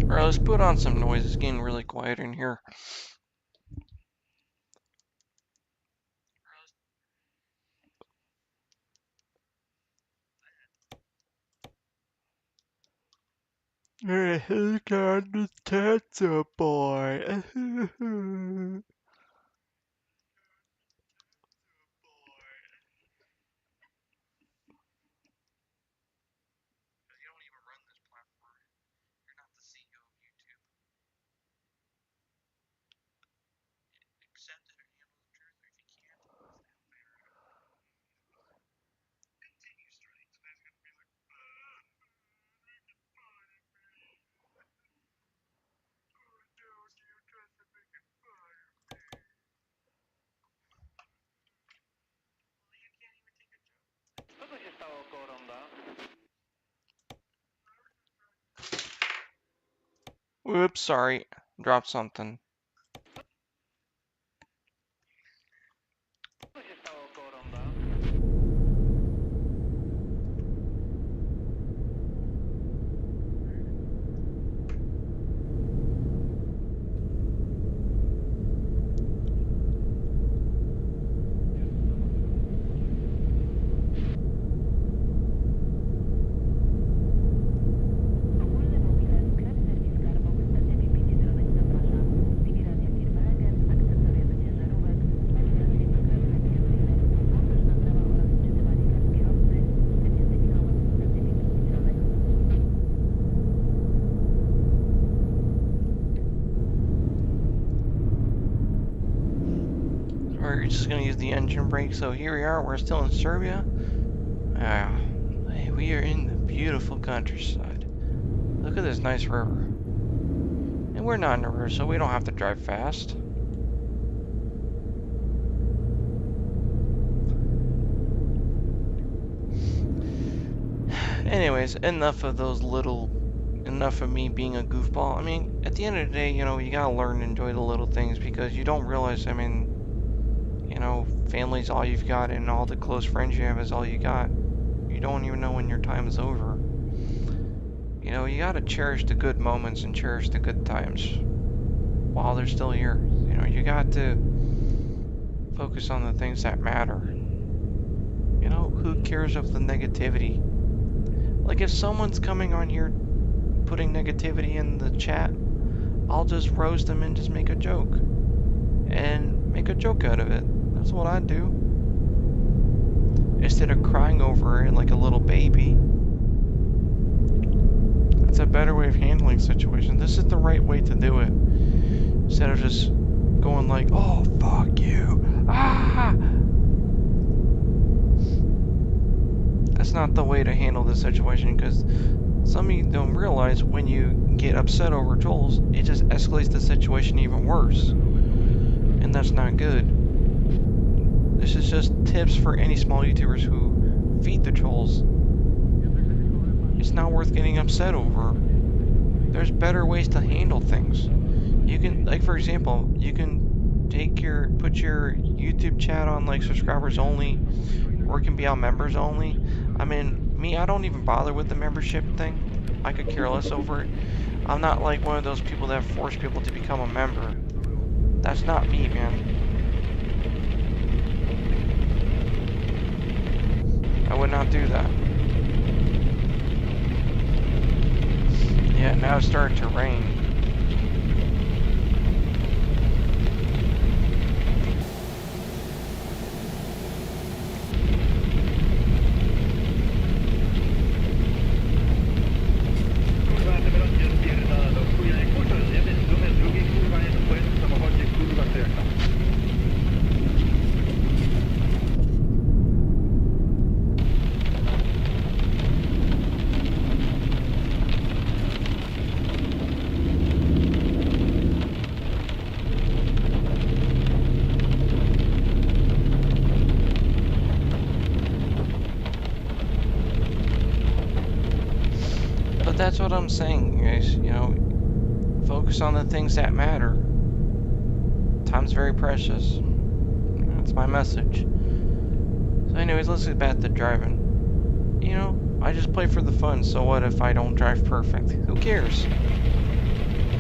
Alright, let's put on some noise. It's getting really quiet in here. He got the ketchup boy. Whoops, sorry. Dropped something. We're just gonna use the engine brake. So here we are. We're still in Serbia. We are in the beautiful countryside. Look at this nice river. And we're not in a river, so we don't have to drive fast. Anyways, enough of me being a goofball. I mean, at the end of the day, you know, you gotta learn to enjoy the little things because you don't realize, I mean, you know, family's all you've got and all the close friends you have is all you got. You don't even know when your time is over. You know, you gotta cherish the good moments and cherish the good times while they're still here. You know, you got to focus on the things that matter. You know, who cares of the negativity? Like, if someone's coming on here putting negativity in the chat, I'll just roast them and just make a joke. And make a joke out of it. That's what I do. Instead of crying over it like a little baby. That's a better way of handling situations. This is the right way to do it. Instead of just going like, oh, fuck you. Ah! That's not the way to handle this situation, because some of you don't realize when you get upset over trolls, it just escalates the situation even worse. And that's not good. This is just tips for any small YouTubers who feed the trolls. It's not worth getting upset over. There's better ways to handle things. You can, like, for example, you can put your YouTube chat on like subscribers only, or it can be on members only. I mean, me, I don't even bother with the membership thing. I could care less over it. I'm not like one of those people that force people to become a member. That's not me, man. I would not do that. Yeah, now it's starting to rain. But that's what I'm saying, guys. You know, focus on the things that matter. Time's very precious. That's my message. So anyways, let's get back to driving. You know, I just play for the fun, so what if I don't drive perfect? Who cares?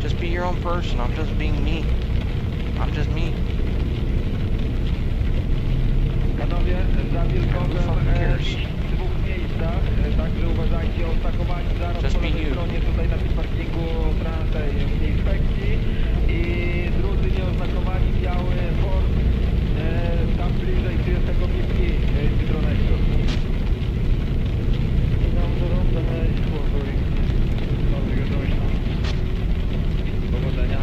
Just be your own person. I'm just being me. I'm just me. Panowie, za Wilkowem dwóch miejscach, także uważajcie o stakowanie zaraz po lewej stronie tutaj na tym parkingu tej inspekcji i drudzy nieoznakowani biały Ford tam bliżej 30 BP Citronesu. Tam do ronda spokój. Bardzo groźno. Powodzenia.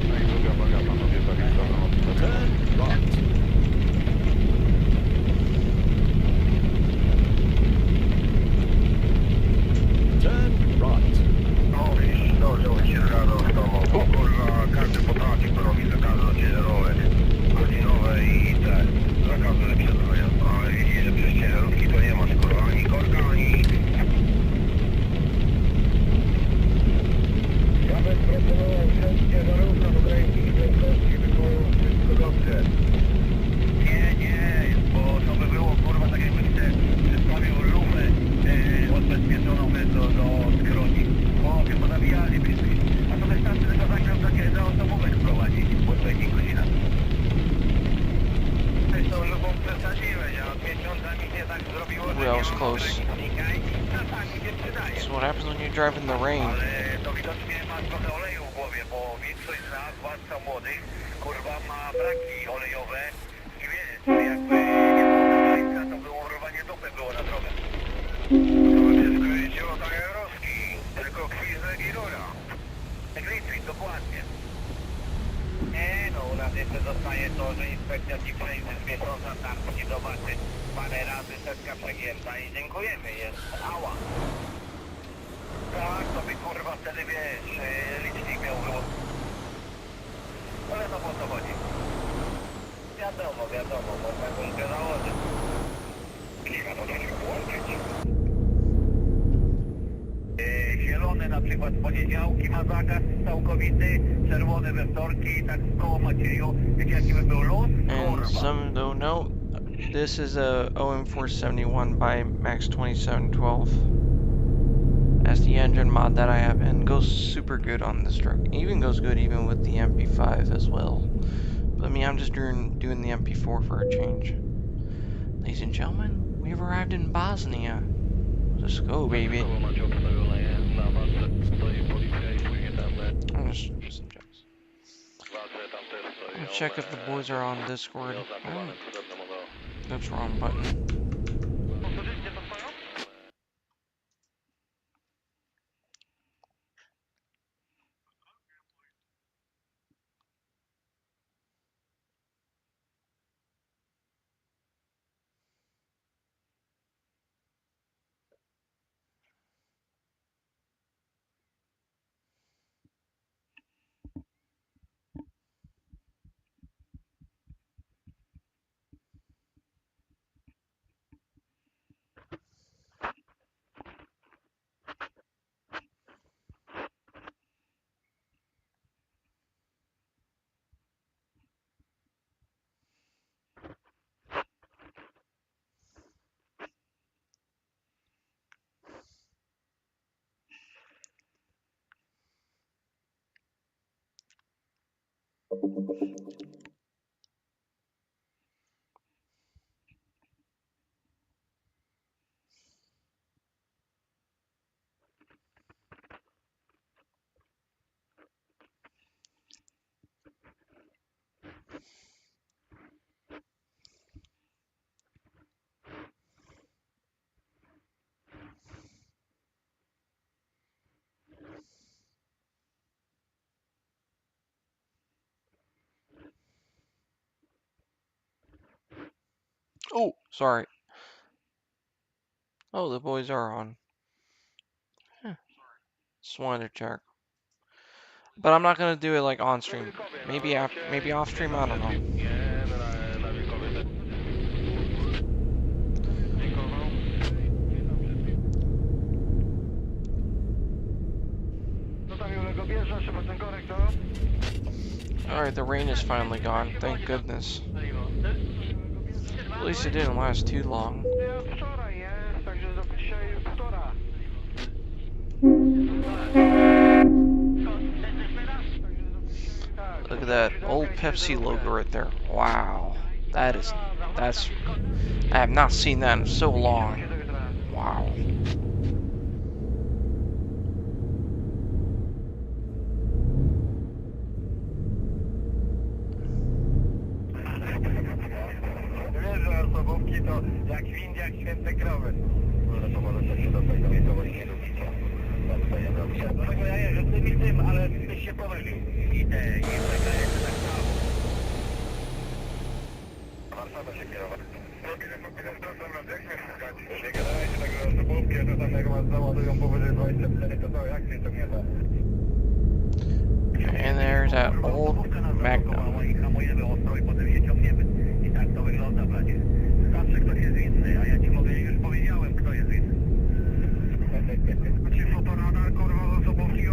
No i uwaga panowie, Turn right. Turn right. No widzisz, dobrze bym się zgadzał z tobą, bo kurwa każdy potrafi, kto robi zakazy ciężarowe, godzinowe i te zakazy lepsze zrobią. A widzisz, że przez ciężarówki to nie masz kurwa ani korka, ani nic. Ja bym proponował wziąć ciężarówkę do ręki i prędkości by było wszystko dobrze. Nie, bo to by było kurwa tak jakbyś przedstawił lufę odbezpieczoną do skroni. Chłopie, pozabijalibyśmy. A to wystarczy tylko zakręt za autobusek wprowadzić po 2 godzinach. Ty tą lufą przesadziłeś, a od miesiąca mi się tak zrobiło, że Well, nie that was mam close. silnika i czasami się przydaje. That's what happens when you drive in the rain. Ale to widocznie ma trochę oleju w głowie, bo większość z nas, zwłaszcza młodych, kurwa ma braki olejowe i wiesz, jakby nie było kawałka, to było urwanie dupy było na drogę. To wszystko jeździło tak jak Ruski, tylko kwizek i rura. Jak Litwin, dokładnie. to, że inspekcja ci przejdzie z miesiąca tarczki, zobaczy parę razy setka przegięta i dziękujemy, jest ała. Tak, to by kurwa wtedy wiesz, licznik miał wyłączyć. Ale to po co chodzi? Wiadomo, można gumkę założyć. Kilka to da się włączyć. Zielony na przykład w poniedziałki ma zakaz całkowity, czerwony we wtorki, tak koło Macieju. Wiecie jaki by był luz? And some don't know, this is a OM471 by Max 2712. That's the engine mod that I have, and goes super good on this truck. Even goes good even with the MP5 as well. But I mean, I'm just doing the MP4 for a change. Ladies and gentlemen, we've arrived in Bosnia. Let's go, baby. I'll check if the boys are on Discord. Oops, wrong button. Oh, sorry. Oh, the boys are on. Just wanted to check. But I'm not gonna do it like on stream. Maybe off stream. I don't know. All right, the rain is finally gone. Thank goodness. At least it didn't last too long. Look at that old Pepsi logo right there. Wow, that's I have not seen that in so long. Wow. Wiesz, że osobówki to jak windzie, jak święte krowy. No to może coś się do tej miejscowości nie lubicie. Dlatego ja jeżdżę tym i tym, ale byś się pomylił. Idę, jeszcze tak samo. Warszawa się kierować. Jak mnie szukać? Nie gadajcie tego osobówki, to tam jak was załadują powyżej 24, to jak mnie to nie da? And there's that old Magnum. I hamujemy ostro i potem się ciągniemy. I tak to wygląda, bracie. Zawsze ktoś jest winny, a ja ci mówię, już powiedziałem, kto jest winny. Czy fotoradar, kurwa, z osobówki?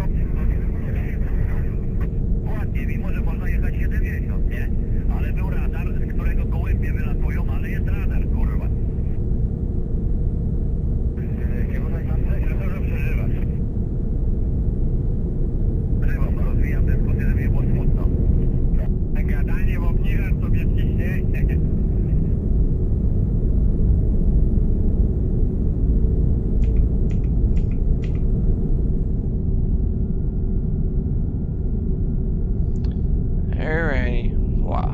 Ładnie, mimo że można jechać 70, nie? Ale był radar, z którego gołębie wylatują, ale jest radar, kurwa. Kierunek na cześć, że dużo przeżywasz. Przerywam, rozwijam dyskusję, żeby nie było smutno. Gadanie w obniżasz sobie ciśnienie. Alrighty. Wow.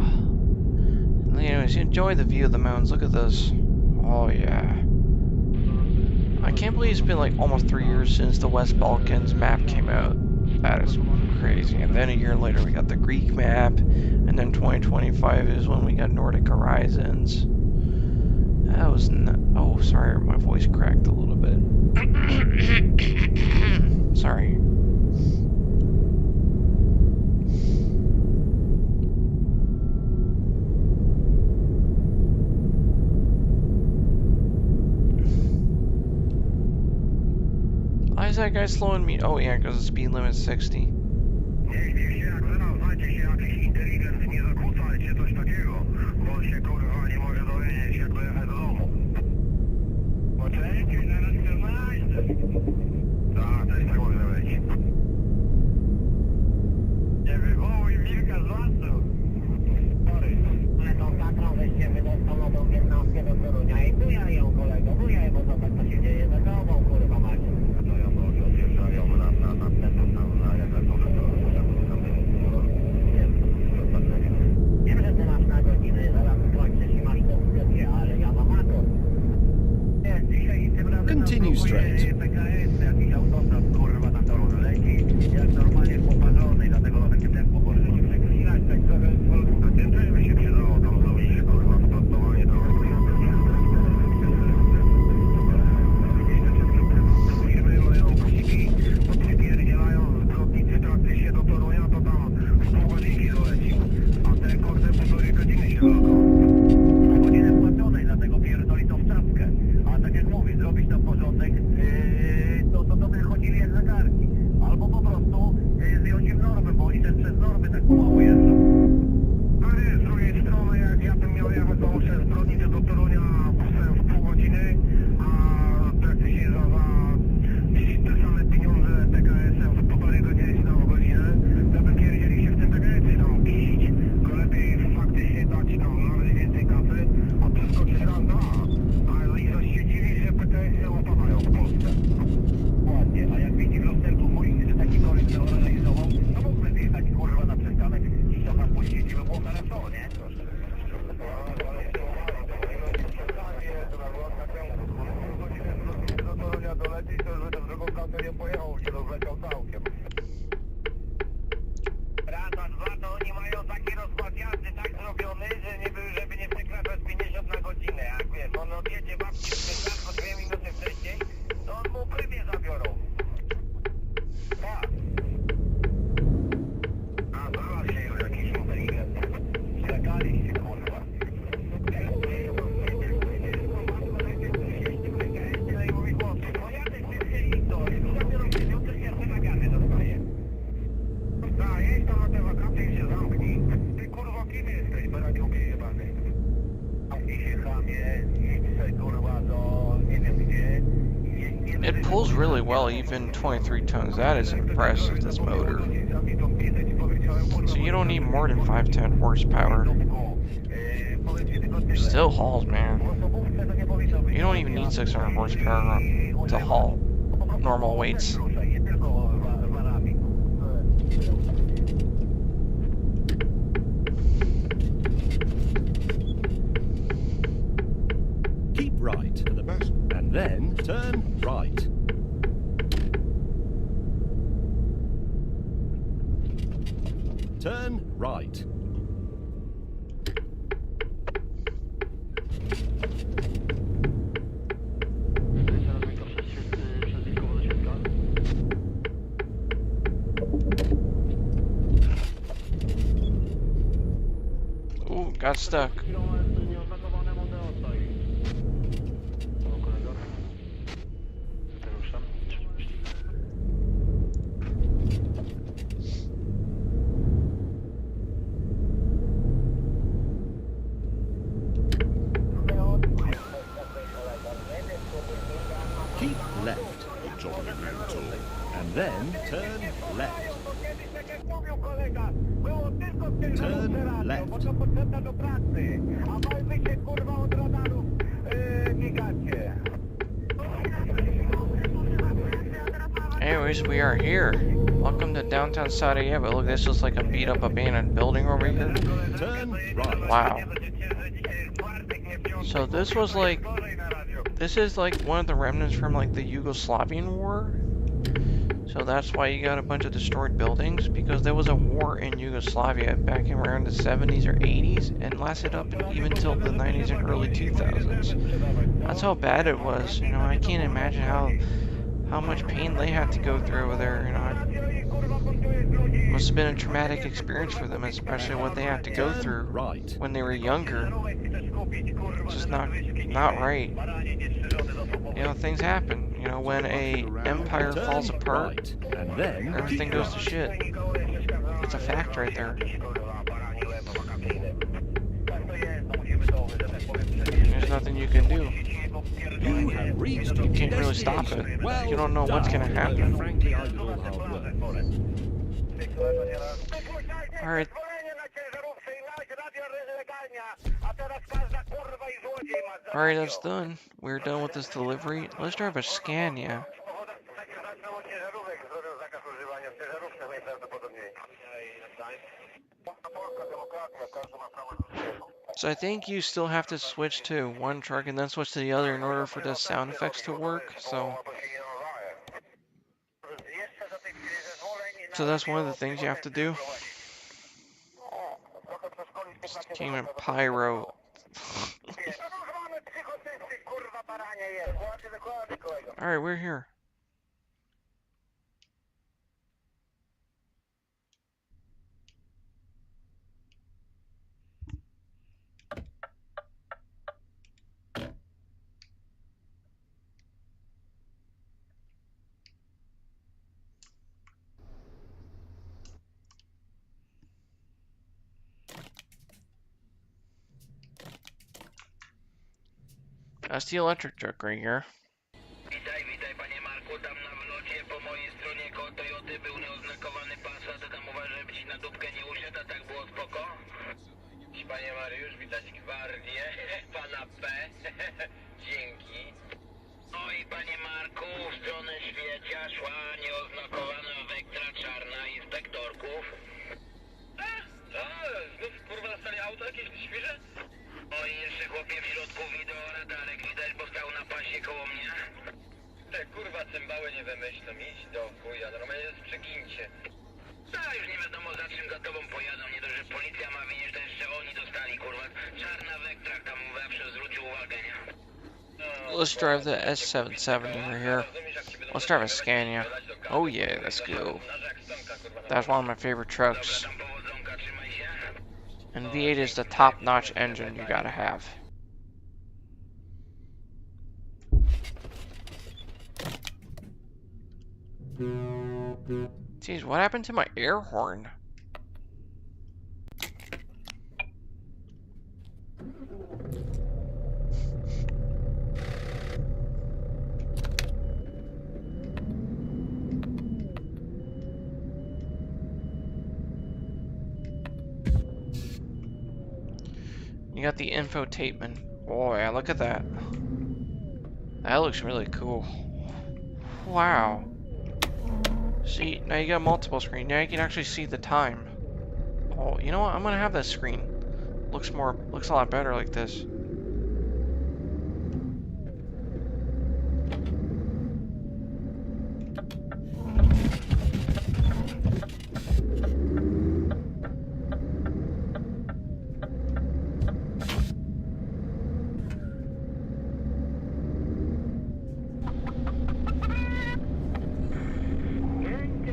Anyways, enjoy the view of the mountains. Look at this. Oh yeah. I can't believe it's been like almost 3 years since the West Balkans map came out. That is crazy. And then a year later we got the Greek map, and then 2025 is when we got Nordic Horizons. That was oh, sorry, my voice cracked a little bit. Sorry. Why is that guy slowing me? Oh yeah, because the speed limit's 60. Jeśli się jak wydał, znajdzie się jakiś inteligent, nie zakłócajcie, coś takiego. Bo on się kurwa nie może dowiedzieć, jak dojechać do domu. Poczekaj, zaraz to znajdę. Tak, też tak może być. Nie wywołuj wilka z lasu. Sorry, ale tą tatrą żeście wydostał na tą 15 do Torunia i bujaj ją, kolego, bujaj, bo zobacz, co się dzieje za tobą, kurwa macie. To ja może odjeżdżają na następną tam, na wiem, że ty masz na godziny, zaraz skończysz i masz to w sklepie, ale ja mam akord. Dzisiaj tym razem Continue straight. PKS, jakiś autostrat, kurwa, na toru leci, jak normalnie poparzony, dlatego na takie tempo możecie nie przeklinać, tak trochę skończymy się przydało tam zrobić, kurwa, sprostowanie do firmy mają kusiki, bo przypierdzielają zgodnicy trakty się do Torunia, to tam w pół godzinki doleci, a te kurde 1,5 godziny się walką. Na godzinę płaconej, dlatego pierdoli to w czapkę. A tak jak mówię, zrobić tam porządek, to by chodzili jak zegarki. Albo po prostu zdjąć im normy, bo oni też przez normy tak pomału jeżdżą. No wiesz, z drugiej strony, jak ja bym miał jechać przez zbrodnicę do Torunia w pół godziny, a praktycznie za te same pieniądze TKS-em w 1,5 godziny czy tam w godzinę, to by pierdzieli się w tym TKS-ie tam kisić. Tylko lepiej faktycznie dać tam nawet więcej kasy, a przeskoczyć raz, dwa. A i coś się dziwi, że PKS-y opadają w Polsce. Ładnie, a jak widzi w lusterku policji, że taki koleś realizował, to mógłby zjeść taki kurwa na przystanek i co tam puścić, by było хорошо, nie? Do Torunia dolecieć, to już będę w drugą kasę nie pojechał, się rozleciał całkiem. Raz, a dwa, to oni mają taki rozkład jazdy tak zrobiony, że żeby nie przekraczać 50 na godzinę. Jak wiesz, on odjedzie babci w Wyszarko 2 minuty wcześniej, to on mu prymie zabiorą. Tak. A znalazł się już jakiś inteligent. Czekaliście, kurwa. I mówi chłopcy, pojadę szybciej i to, zabiorą pieniądze i ja te nagany dostaję. Tak, jedź tam na te wakacje i się zamknij. Ty kurwa kim jesteś, beraniukie jebany? I się chamie, idź se kurwa do nie wiem gdzie. It pulls really well, even 23 tons. That is impressive, this motor. So you don't need more than 510 horsepower. Still hauls, man. You don't even need 600 horsepower to haul normal weights. Keep right to the back, and then turn right. Turn right. Ooh, got stuck. Keep left, and then turn left. Turn left. Anyways, we are here. Welcome to downtown Sarajevo. Look, this is like a beat up abandoned building over here. Turn right. Wow. So this was like, this is like one of the remnants from like the Yugoslavian war. So that's why you got a bunch of destroyed buildings, because there was a war in Yugoslavia back in around the 70s or 80s and lasted up even till the 90s and early 2000s. That's how bad it was. You know, I can't imagine how much pain they had to go through over there. You know, it must have been a traumatic experience for them, especially what they had to go Turn through right. when they were younger. It's just not right. You know, things happen. You know, when a empire falls Turn apart, right. And then everything keep goes to right. shit. It's a fact right there. There's nothing you can do. You have reached your You can't really stop destination. it. Well You don't know what's done, gonna although happen. frankly I did all the hard work. Alright. Alright, that's done. We're done with this delivery. Let's drive a Scania. So I think you still have to switch to one truck and then switch to the other in order for the sound effects to work. So that's one of the things you have to do. Just came in pyro. Alright, we're here. That's the electric truck right here. Witaj, witaj panie Marku, tam na wlocie po mojej stronie koło Toyoty był nieoznakowany Passat, tam uważaj, żeby ci na dupkę nie usiadł, a tak było spoko? Panie Mariusz, widać gwardię, pana P, dzięki. No i panie Marku, w stronę Świecia szła nieoznakowana Vectra czarna inspektorków. Znów kurwa stali auto jakieś świeże? O i jeszcze chłopie w środku wideo radarek widać, bo stał na pasie koło mnie. Te kurwa cymbały nie wymyślą, idź do chuja, normalnie jest przegincie. A już nie wiadomo za czym za tobą pojadą, nie dość, że policja ma winić, to jeszcze oni dostali kurwa. Czarna Vectra tam zawsze zwrócił uwagę, nie? Let's drive the S770 over here. Let's drive a Scania. Oh yeah, let's go. That's one of my favorite trucks. And V8 is the top-notch engine you gotta have. Jeez, what happened to my air horn? You got the infotainment. Oh yeah, look at that. That looks really cool. Wow. See, now you got multiple screen. Now you can actually see the time. Oh, you know what? I'm gonna have this screen. Looks a lot better like this.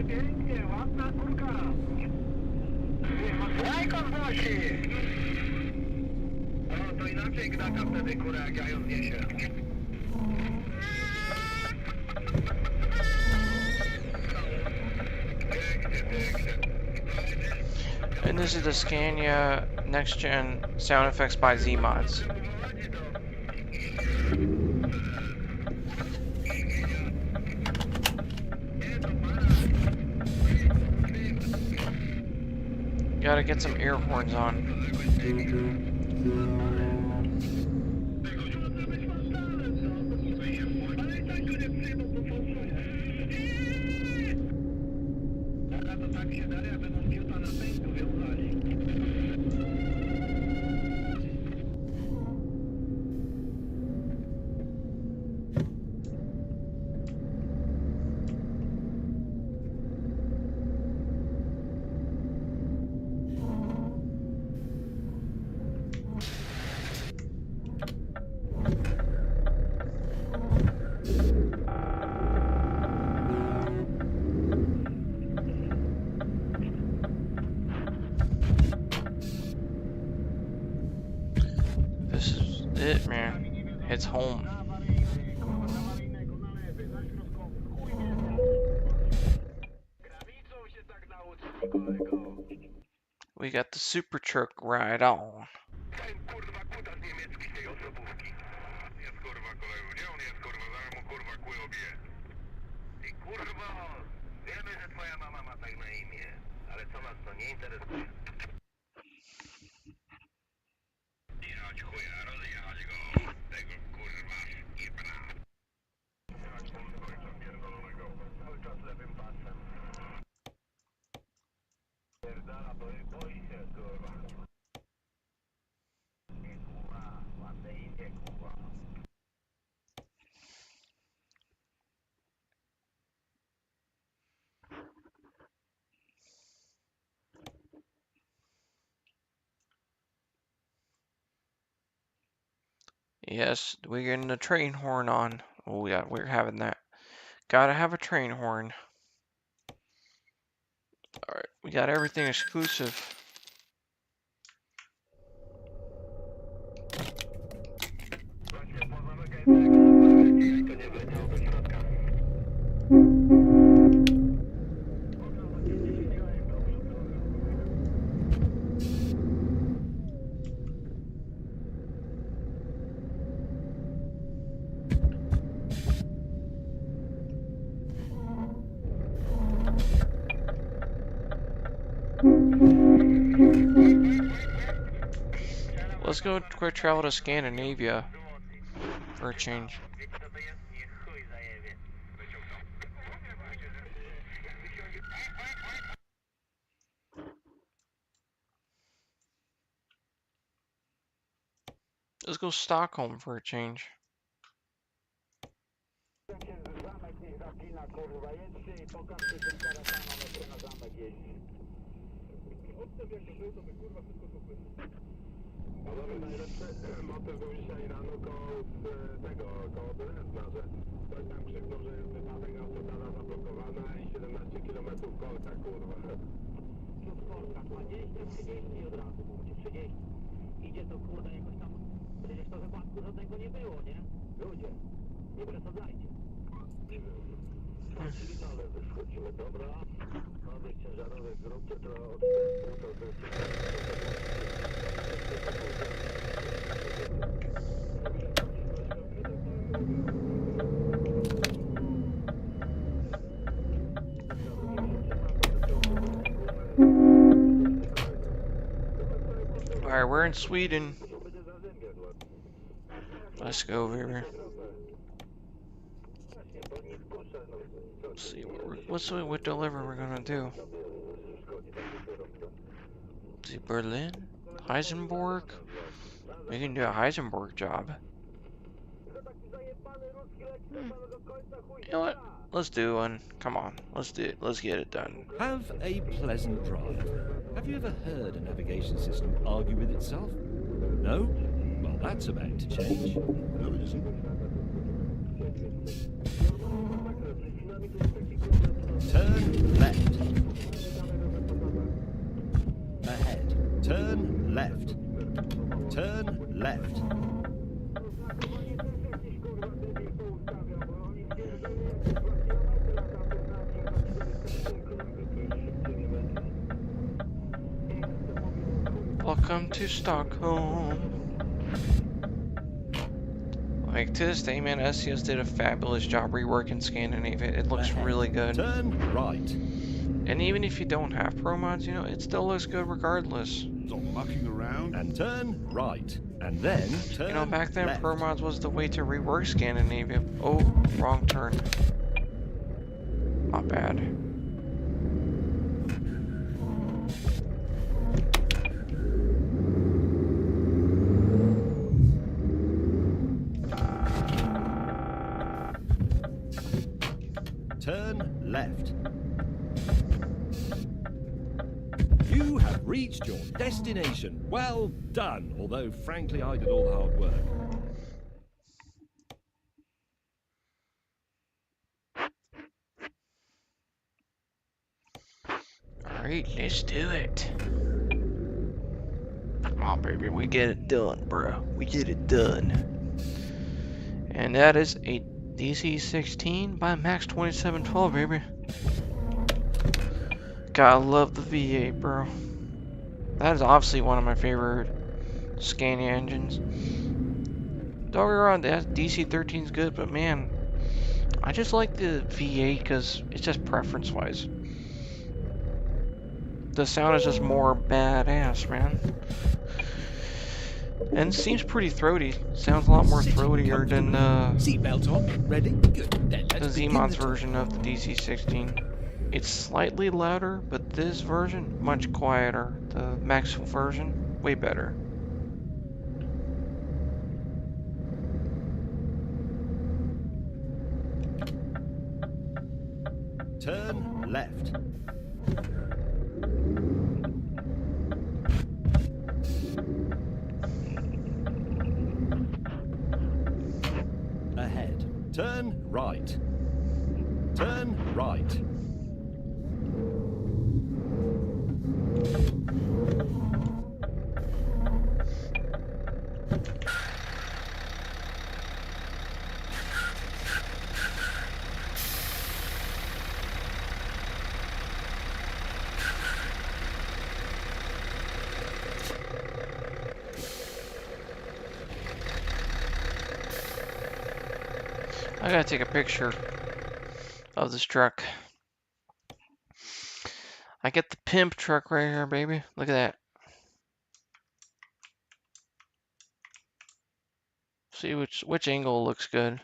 Pięknie, ładna kurka. Łajko wnosi. O, to inaczej gnata wtedy kurę, jak ja ją zniesie. Pięknie, pięknie. And this is the Scania Next Gen sound effects by Z-Mods. Gotta get some air horns on. it, man. It's home. We got the super truck right on. Yes, we're getting the train horn on. Oh yeah, we're having that. Gotta have a train horn. Alright, we got everything exclusive. Let's go quick travel to Scandinavia for a change. Let's go Stockholm for a change. Panowie, najlepszy motyw był dzisiaj rano koło tego, koło Drezna, że ktoś tam krzyknął, że jest wypadek, autostrada zablokowana i 17 km korka, kurwa. Przód korka, 20, 30 od razu, mówicie, 30. Idzie to, kurde, jakoś tam, przecież to wypadku żadnego nie było, nie? Ludzie, nie przesadzajcie. Nie wiem. Ale wychodzimy, dobra. Mamy ciężarowe grupy, to od Alright, we're in Sweden. Let's go, baby. Let's see what delivery we're gonna do. Let's see, Berlin, Heisenberg. We can do a Heisenberg job. You know what? Let's do one. Come on, let's do it. Let's get it done. Have a pleasant drive. Have you ever heard a navigation system argue with itself? No? Well, that's about to change. No, it isn't. Turn left. Ahead. Turn left. Turn left. Welcome to Stockholm. Like, to this day, man, SES did a fabulous job reworking Scandinavia. It looks Ahead. really good. Turn right. And even if you don't have pro mods, you know, it still looks good regardless. Stop mucking around. And turn right. And then turn You know, back then, left. pro mods was the way to rework Scandinavia. Oh, wrong turn. Not bad. Turn left. You have reached your destination. Well done, although frankly I did all the hard work. Alright, let's do it. Come Oh, baby, we get it done, bro. We get it done. And that is a DC-16 by Max 2712, baby. Gotta love the V8, bro. That is obviously one of my favorite Scania engines. Don't get me wrong, the DC-13 is good, but man, I just like the V8 because it's just preference-wise. The sound is just more badass, man. And it seems pretty throaty. Sounds a lot more throatier than Seatbelt on. Ready? Good. Then the let's begin Z-Mod's the tour. version of the DC-16. It's slightly louder, but this version, much quieter. The Max version, way better. Turn left. Ahead. Turn right. Turn right. I gotta take a picture of this truck. I get the pimp truck right here, baby. Look at that. See which angle looks good.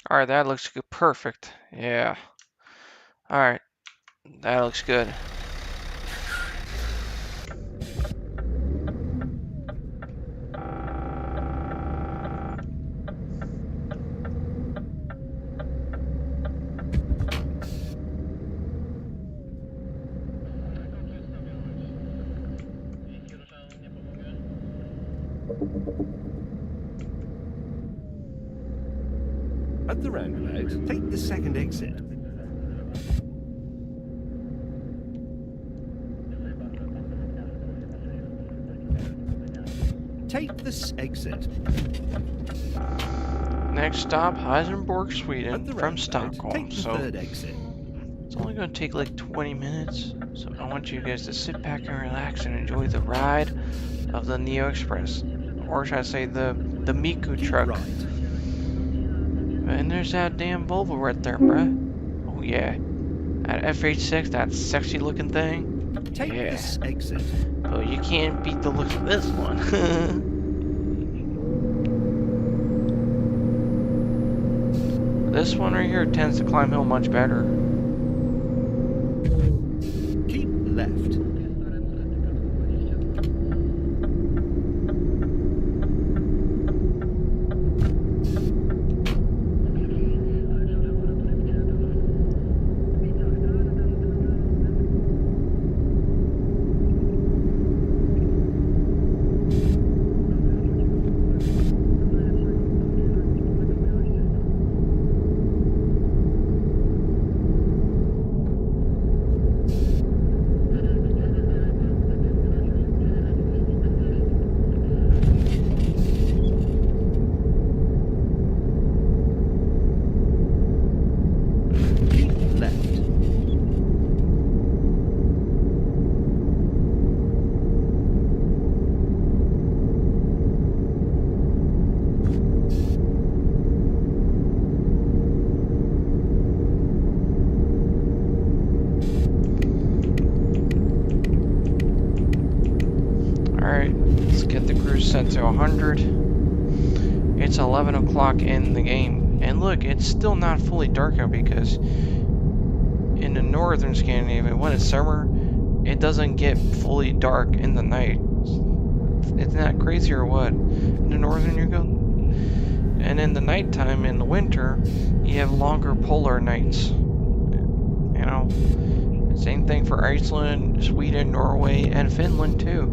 Alright, that looks good. Perfect. Yeah. Alright, that looks good. At the roundabout, take the second exit. Take this exit. Next stop, Heisenberg, At Sweden, the from roundabout, Stockholm. take the So third exit. it's only going to take like 20 minutes. So I want you guys to sit back and relax and enjoy the ride of the Neo Express. Or should I say the Miku Keep truck. right. And there's that damn Volvo right there, bruh. Oh yeah. That FH6, that sexy looking thing. Take Yeah. this exit. Oh, you can't beat the looks of this one. This one right here tends to climb hill much better. Keep left. Keep left. Alright, let's get the cruise set to 100. It's 11 o'clock in the game. And look, it's still not fully dark out because in the northern Scandinavia, when it's summer, it doesn't get fully dark in the night. Isn't that crazy or what? In the northern you go? And in the nighttime, in the winter, you have longer polar nights. You know, same thing for Iceland, Sweden, Norway, and Finland too.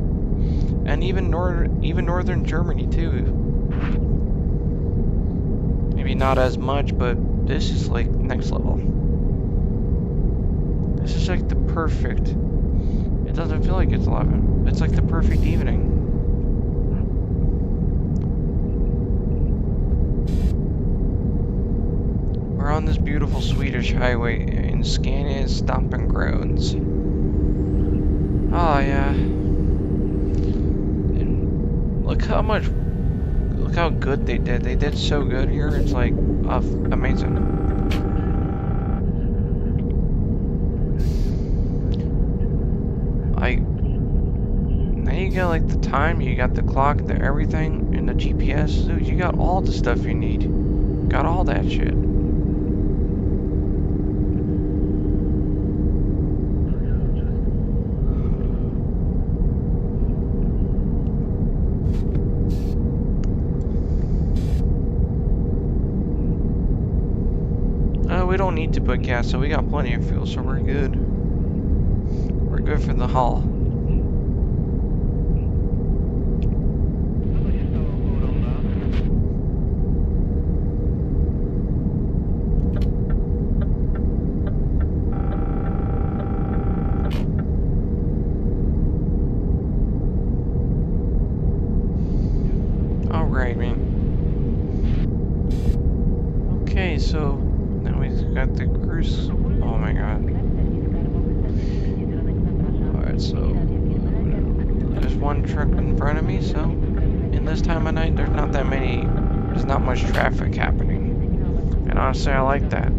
And even northern Germany too. Maybe not as much, but this is like next level. This is like the perfect. It doesn't feel like it's 11. It's like the perfect evening. We're on this beautiful Swedish highway in Scania's stomping grounds. Oh yeah. And look how good they did. They did so good here. It's like amazing. Now you got like the time, you got the clock, the everything, and the GPS. Dude, you got all the stuff you need. Got all that shit. We don't need to put gas, so we got plenty of fuel, so we're good. We're good for the haul. Alright, man. Okay, so now we've got the cruise. Oh my god. Alright, so there's one truck in front of me, so in this time of night, there's not much traffic happening. And honestly, I like that.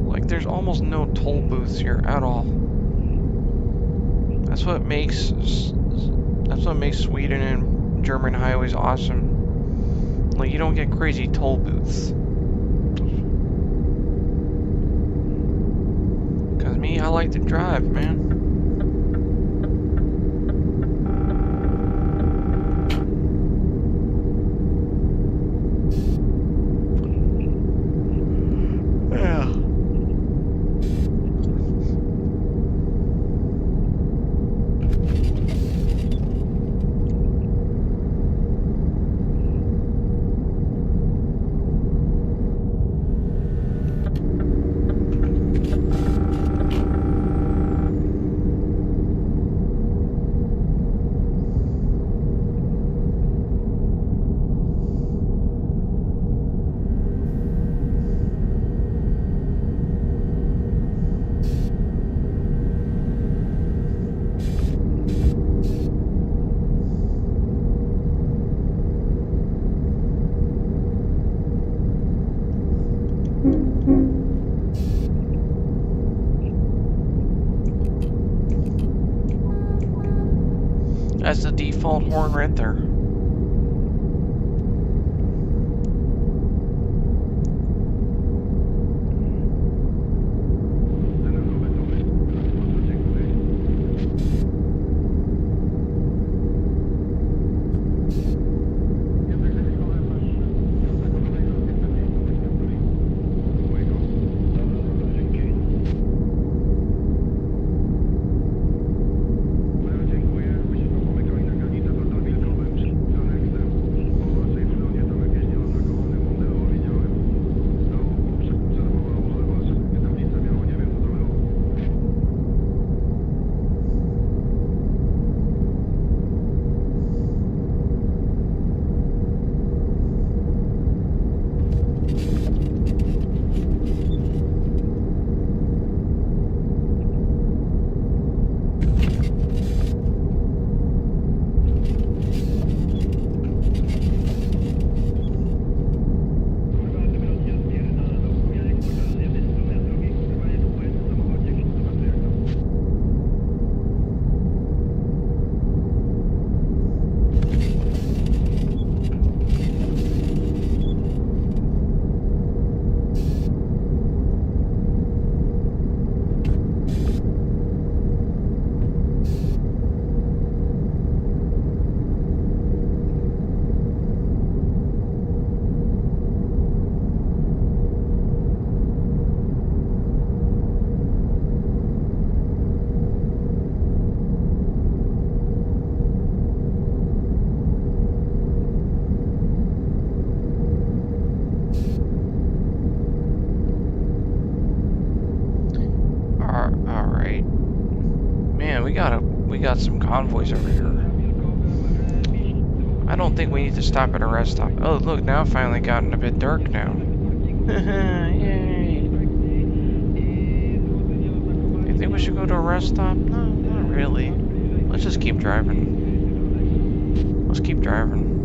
Like, there's almost no toll booths here at all. That's what makes Sweden and German highways awesome. Like, you don't get crazy toll booths. Cause me, I like to drive, man. That's the default horn right there. we got some convoys over here. I don't think we need to stop at a rest stop. Oh, look, now it's finally gotten a bit dark now. Yay! You think we should go to a rest stop? No, not really. Let's just keep driving. Let's keep driving.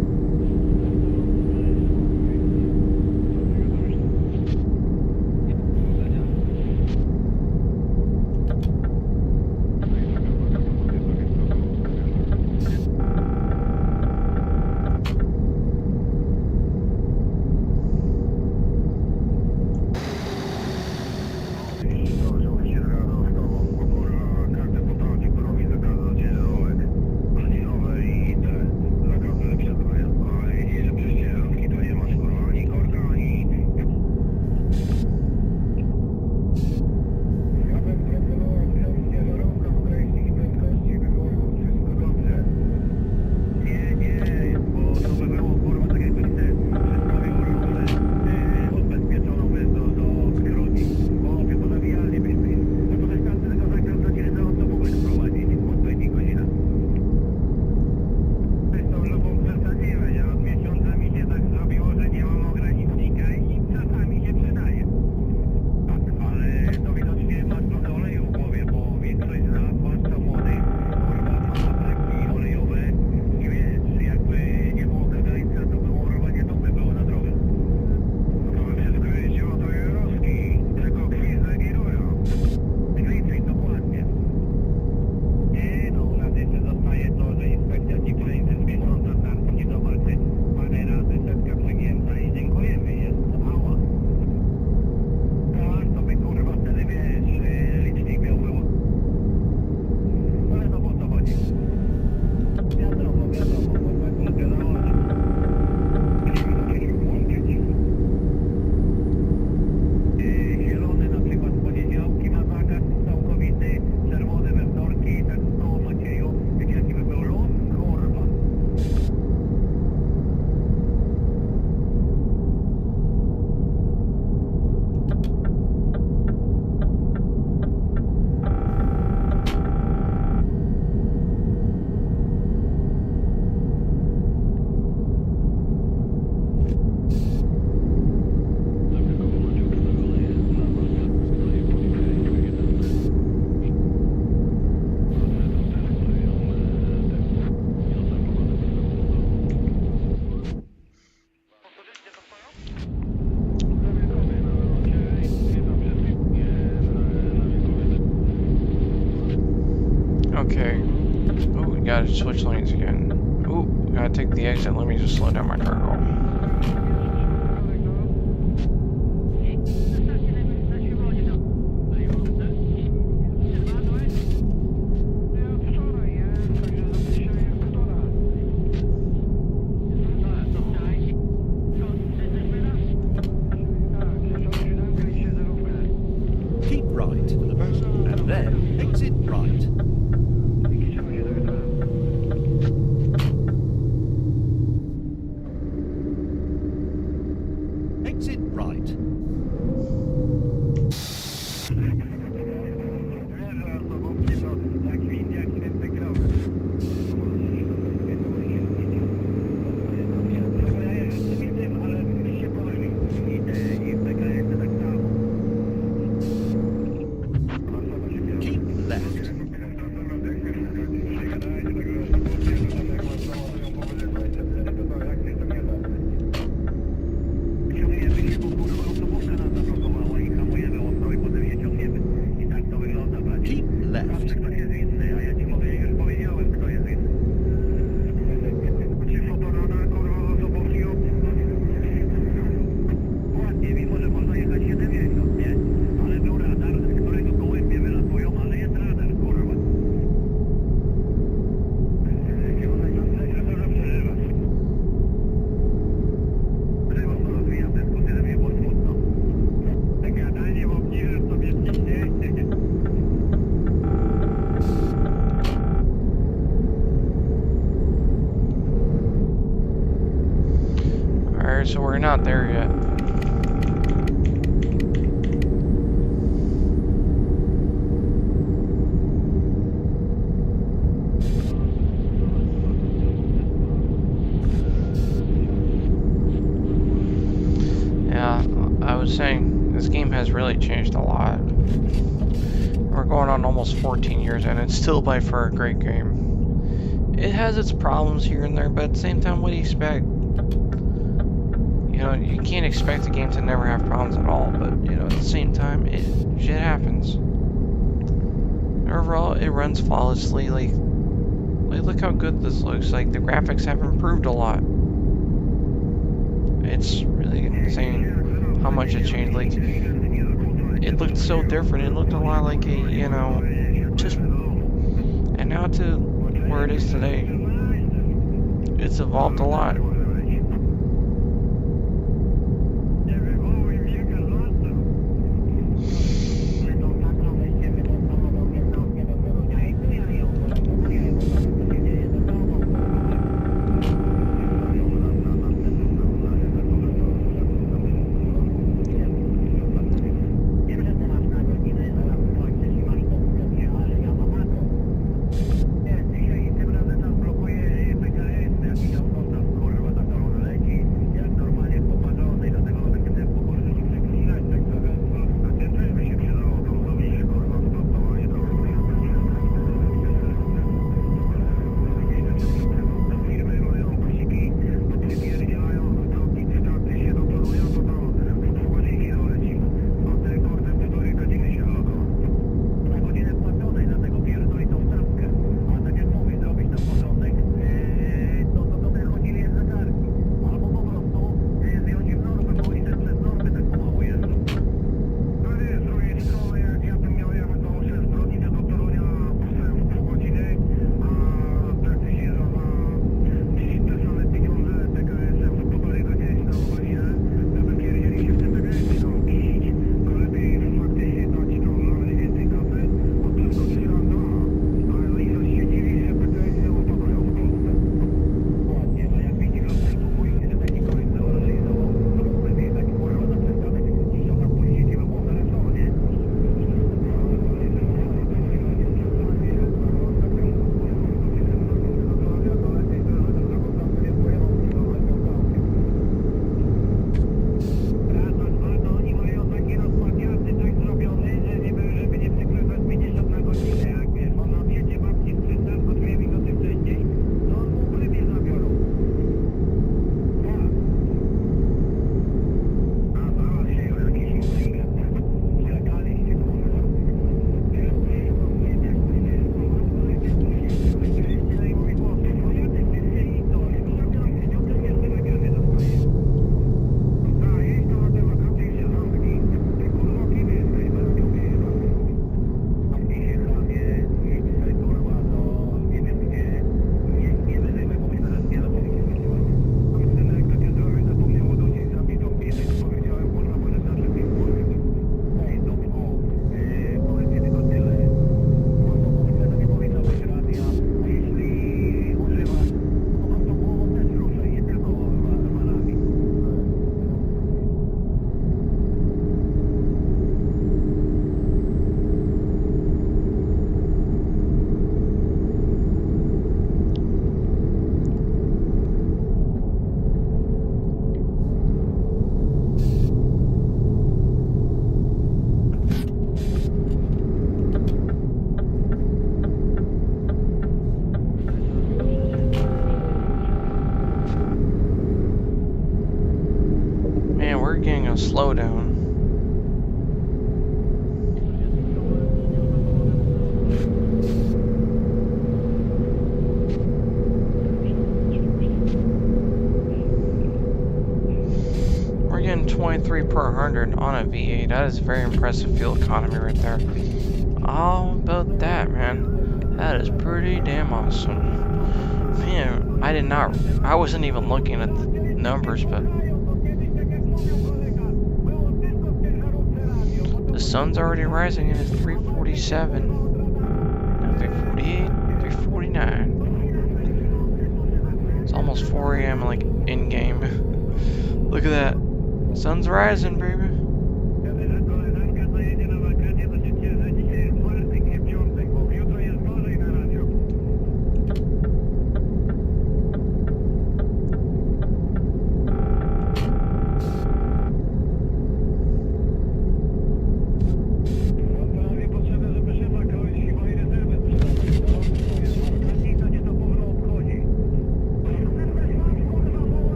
Okay. Ooh, we gotta switch lanes again. Ooh, gotta take the exit. Let me just slow down my cargo. Keep right for the best, and then exit right. Exit right. Keep left. Keep left. Alright, so we're not there yet. really changed a lot. We're going on almost 14 years and it's still by far a great game. It has its problems here and there, but at the same time, what do you expect? You know, you can't expect a game to never have problems at all, but, you know, at the same time, shit happens. Overall, it runs flawlessly. Like, look how good this looks. Like, the graphics have improved a lot. It's really insane how much it changed. Like, it looked so different. It looked a lot like a, you know, just, and now to where it is today, it's evolved a lot. Slow down. We're getting 23 per 100 on a V8. That is very impressive fuel economy right there. How about that, man? That is pretty damn awesome. Man, I wasn't even looking at the numbers, but the sun's already rising and it's 3:47. Now 3:48, 3:49. It's almost 4 a.m. like in game. Look at that. Sun's rising, baby.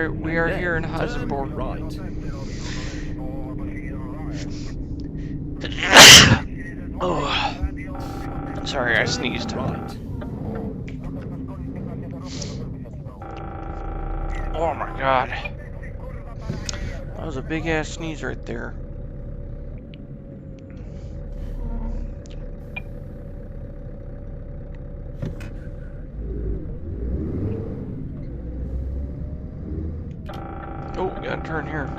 we are Then here in turn Heisenberg. right. Oh, sorry, I sneezed. Right. Oh my god. That was a big ass sneeze right there. Oh, we gotta turn here.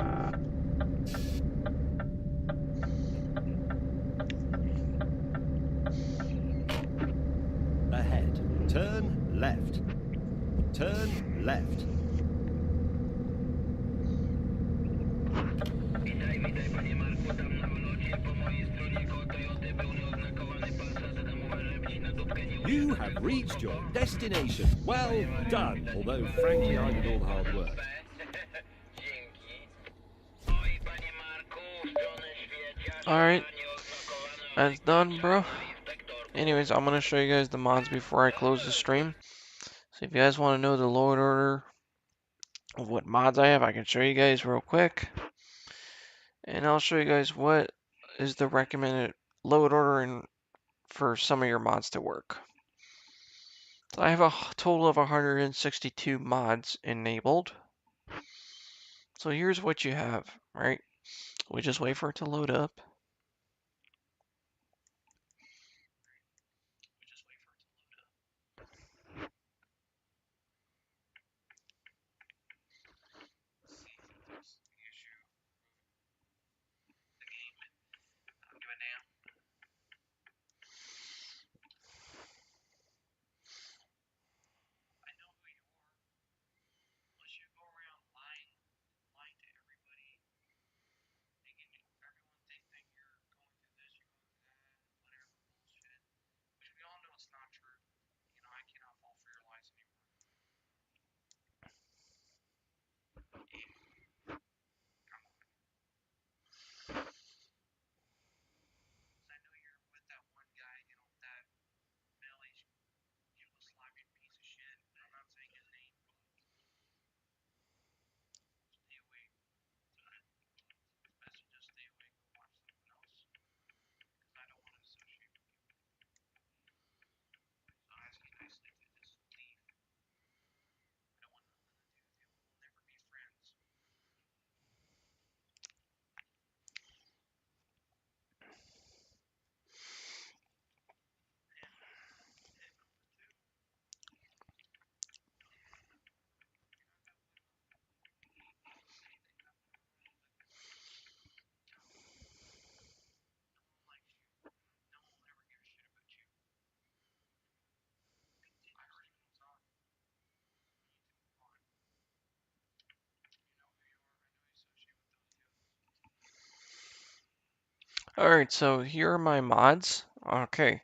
Ahead. Turn left. Turn left. Witaj, panie Marku, tam na wlocie po mojej stronie koło Toyoty był nieoznakowany Passat, tam uważaj, żebyś na dupkę nie You have reached your destination. Well done. Although, frankly, I did all the hard work. Dzięki. Oj, panie Marku, w stronę świeciarza Alright, nieoznakowana that's done, bro. inspektor. Anyways, I'm gonna show you guys the mods before I close the stream. So if you guys want to know the load order of what mods I have, I can show you guys real quick. And I'll show you guys what is the recommended load order for some of your mods to work. So I have a total of 162 mods enabled. So here's what you have, right? We just wait for it to load up. Alright, so here are my mods. Okay,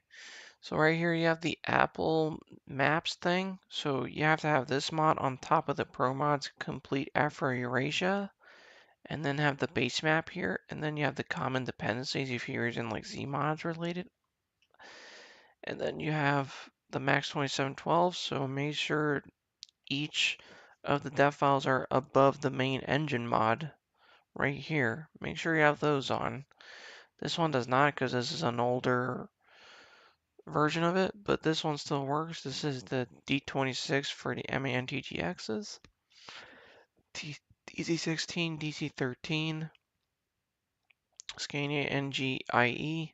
so right here you have the Apple Maps thing. So you have to have this mod on top of the Pro Mods Complete Afro Eurasia. And then have the base map here. And then you have the common dependencies if you're using like Z mods related. And then you have the Max 2712. So make sure each of the dev files are above the main engine mod right here. Make sure you have those on. This one does not because this is an older version of it, but this one still works. This is the D26 for the MAN TGXs, DC16, DC13, Scania NGIE,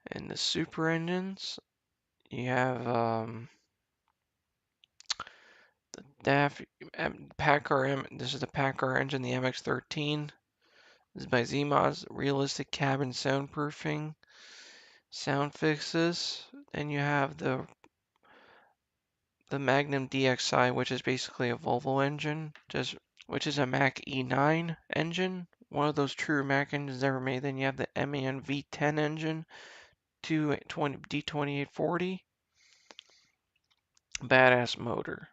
and the super engines. You have the DAF Packard. This is the Packard engine, the MX13. This is by ZMods. Realistic cabin soundproofing, sound fixes. Then you have the Magnum DXI, which is basically a Volvo engine, which is a Mac E9 engine, one of those true Mac engines ever made. Then you have the MAN V10 engine, D2840, badass motor.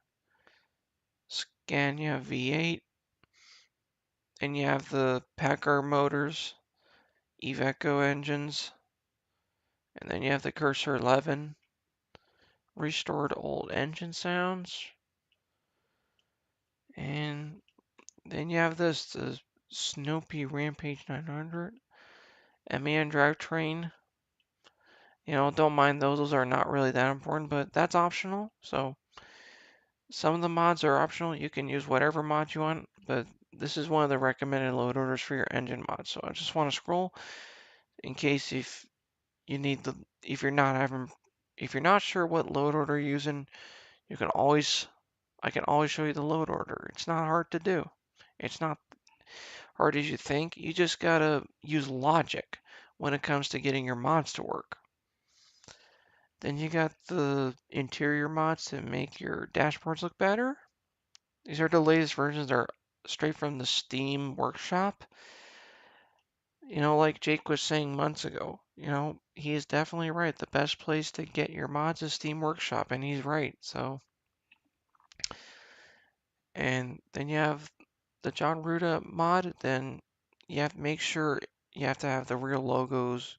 Scania V8, and you have the Packard motors, Iveco engines, and then you have the Cursor 11, restored old engine sounds, and then you have this, the Snoopy Rampage 900, MAN drivetrain. You know, don't mind those. Those are not really that important, but that's optional. So some of the mods are optional. You can use whatever mod you want, but this is one of the recommended load orders for your engine mod. So I just want to scroll in case if you need the, if you're not having, if you're not sure what load order you're using, you can always, I can always show you the load order. It's not hard to do. It's not hard as you think. You just gotta use logic when it comes to getting your mods to work. Then you got the interior mods to make your dashboards look better. These are the latest versions. They're straight from the Steam workshop. You know, like Jake was saying months ago, you know, he is definitely right. The best place to get your mods is Steam Workshop, and he's right. So, and then you have the John Ruda mod, then you have to make sure you have to have the real logos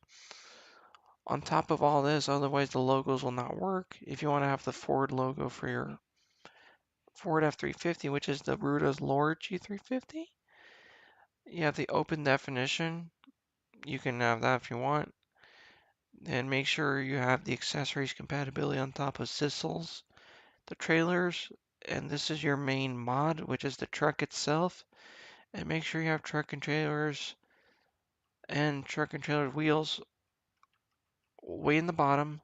on top of all this, otherwise the logos will not work. If you want to have the Ford logo for your Ford F-350, which is the Ruda's Lord G350, you have the open definition. You can have that if you want. Then make sure you have the accessories compatibility on top of Sissels, the trailers, and this is your main mod, which is the truck itself. And make sure you have truck and trailers wheels way in the bottom.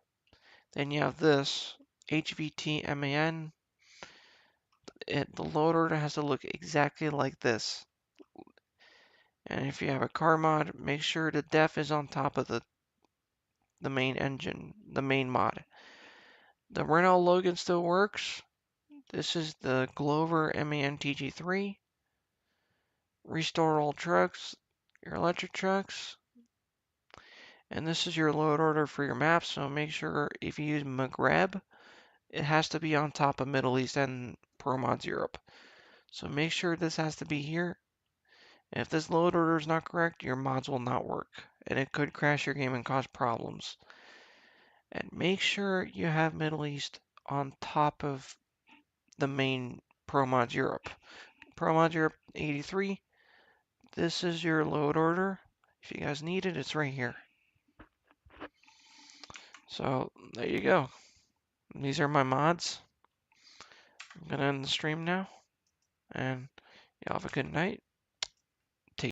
Then you have this HVT MAN. The load order has to look exactly like this. And if you have a car mod, make sure the def is on top of the main engine, the main mod. The Renault Logan still works. This is the Glover MAN TG3. Restore old trucks, your electric trucks. And this is your load order for your maps, so make sure if you use Maghreb, it has to be on top of Middle East and Pro Mods Europe. So make sure this has to be here. And if this load order is not correct, your mods will not work, and it could crash your game and cause problems. And make sure you have Middle East on top of the main Pro Mods Europe. Pro Mods Europe 83, this is your load order. If you guys need it, it's right here. So there you go. These are my mods. I'm gonna end the stream now, and y'all have a good night.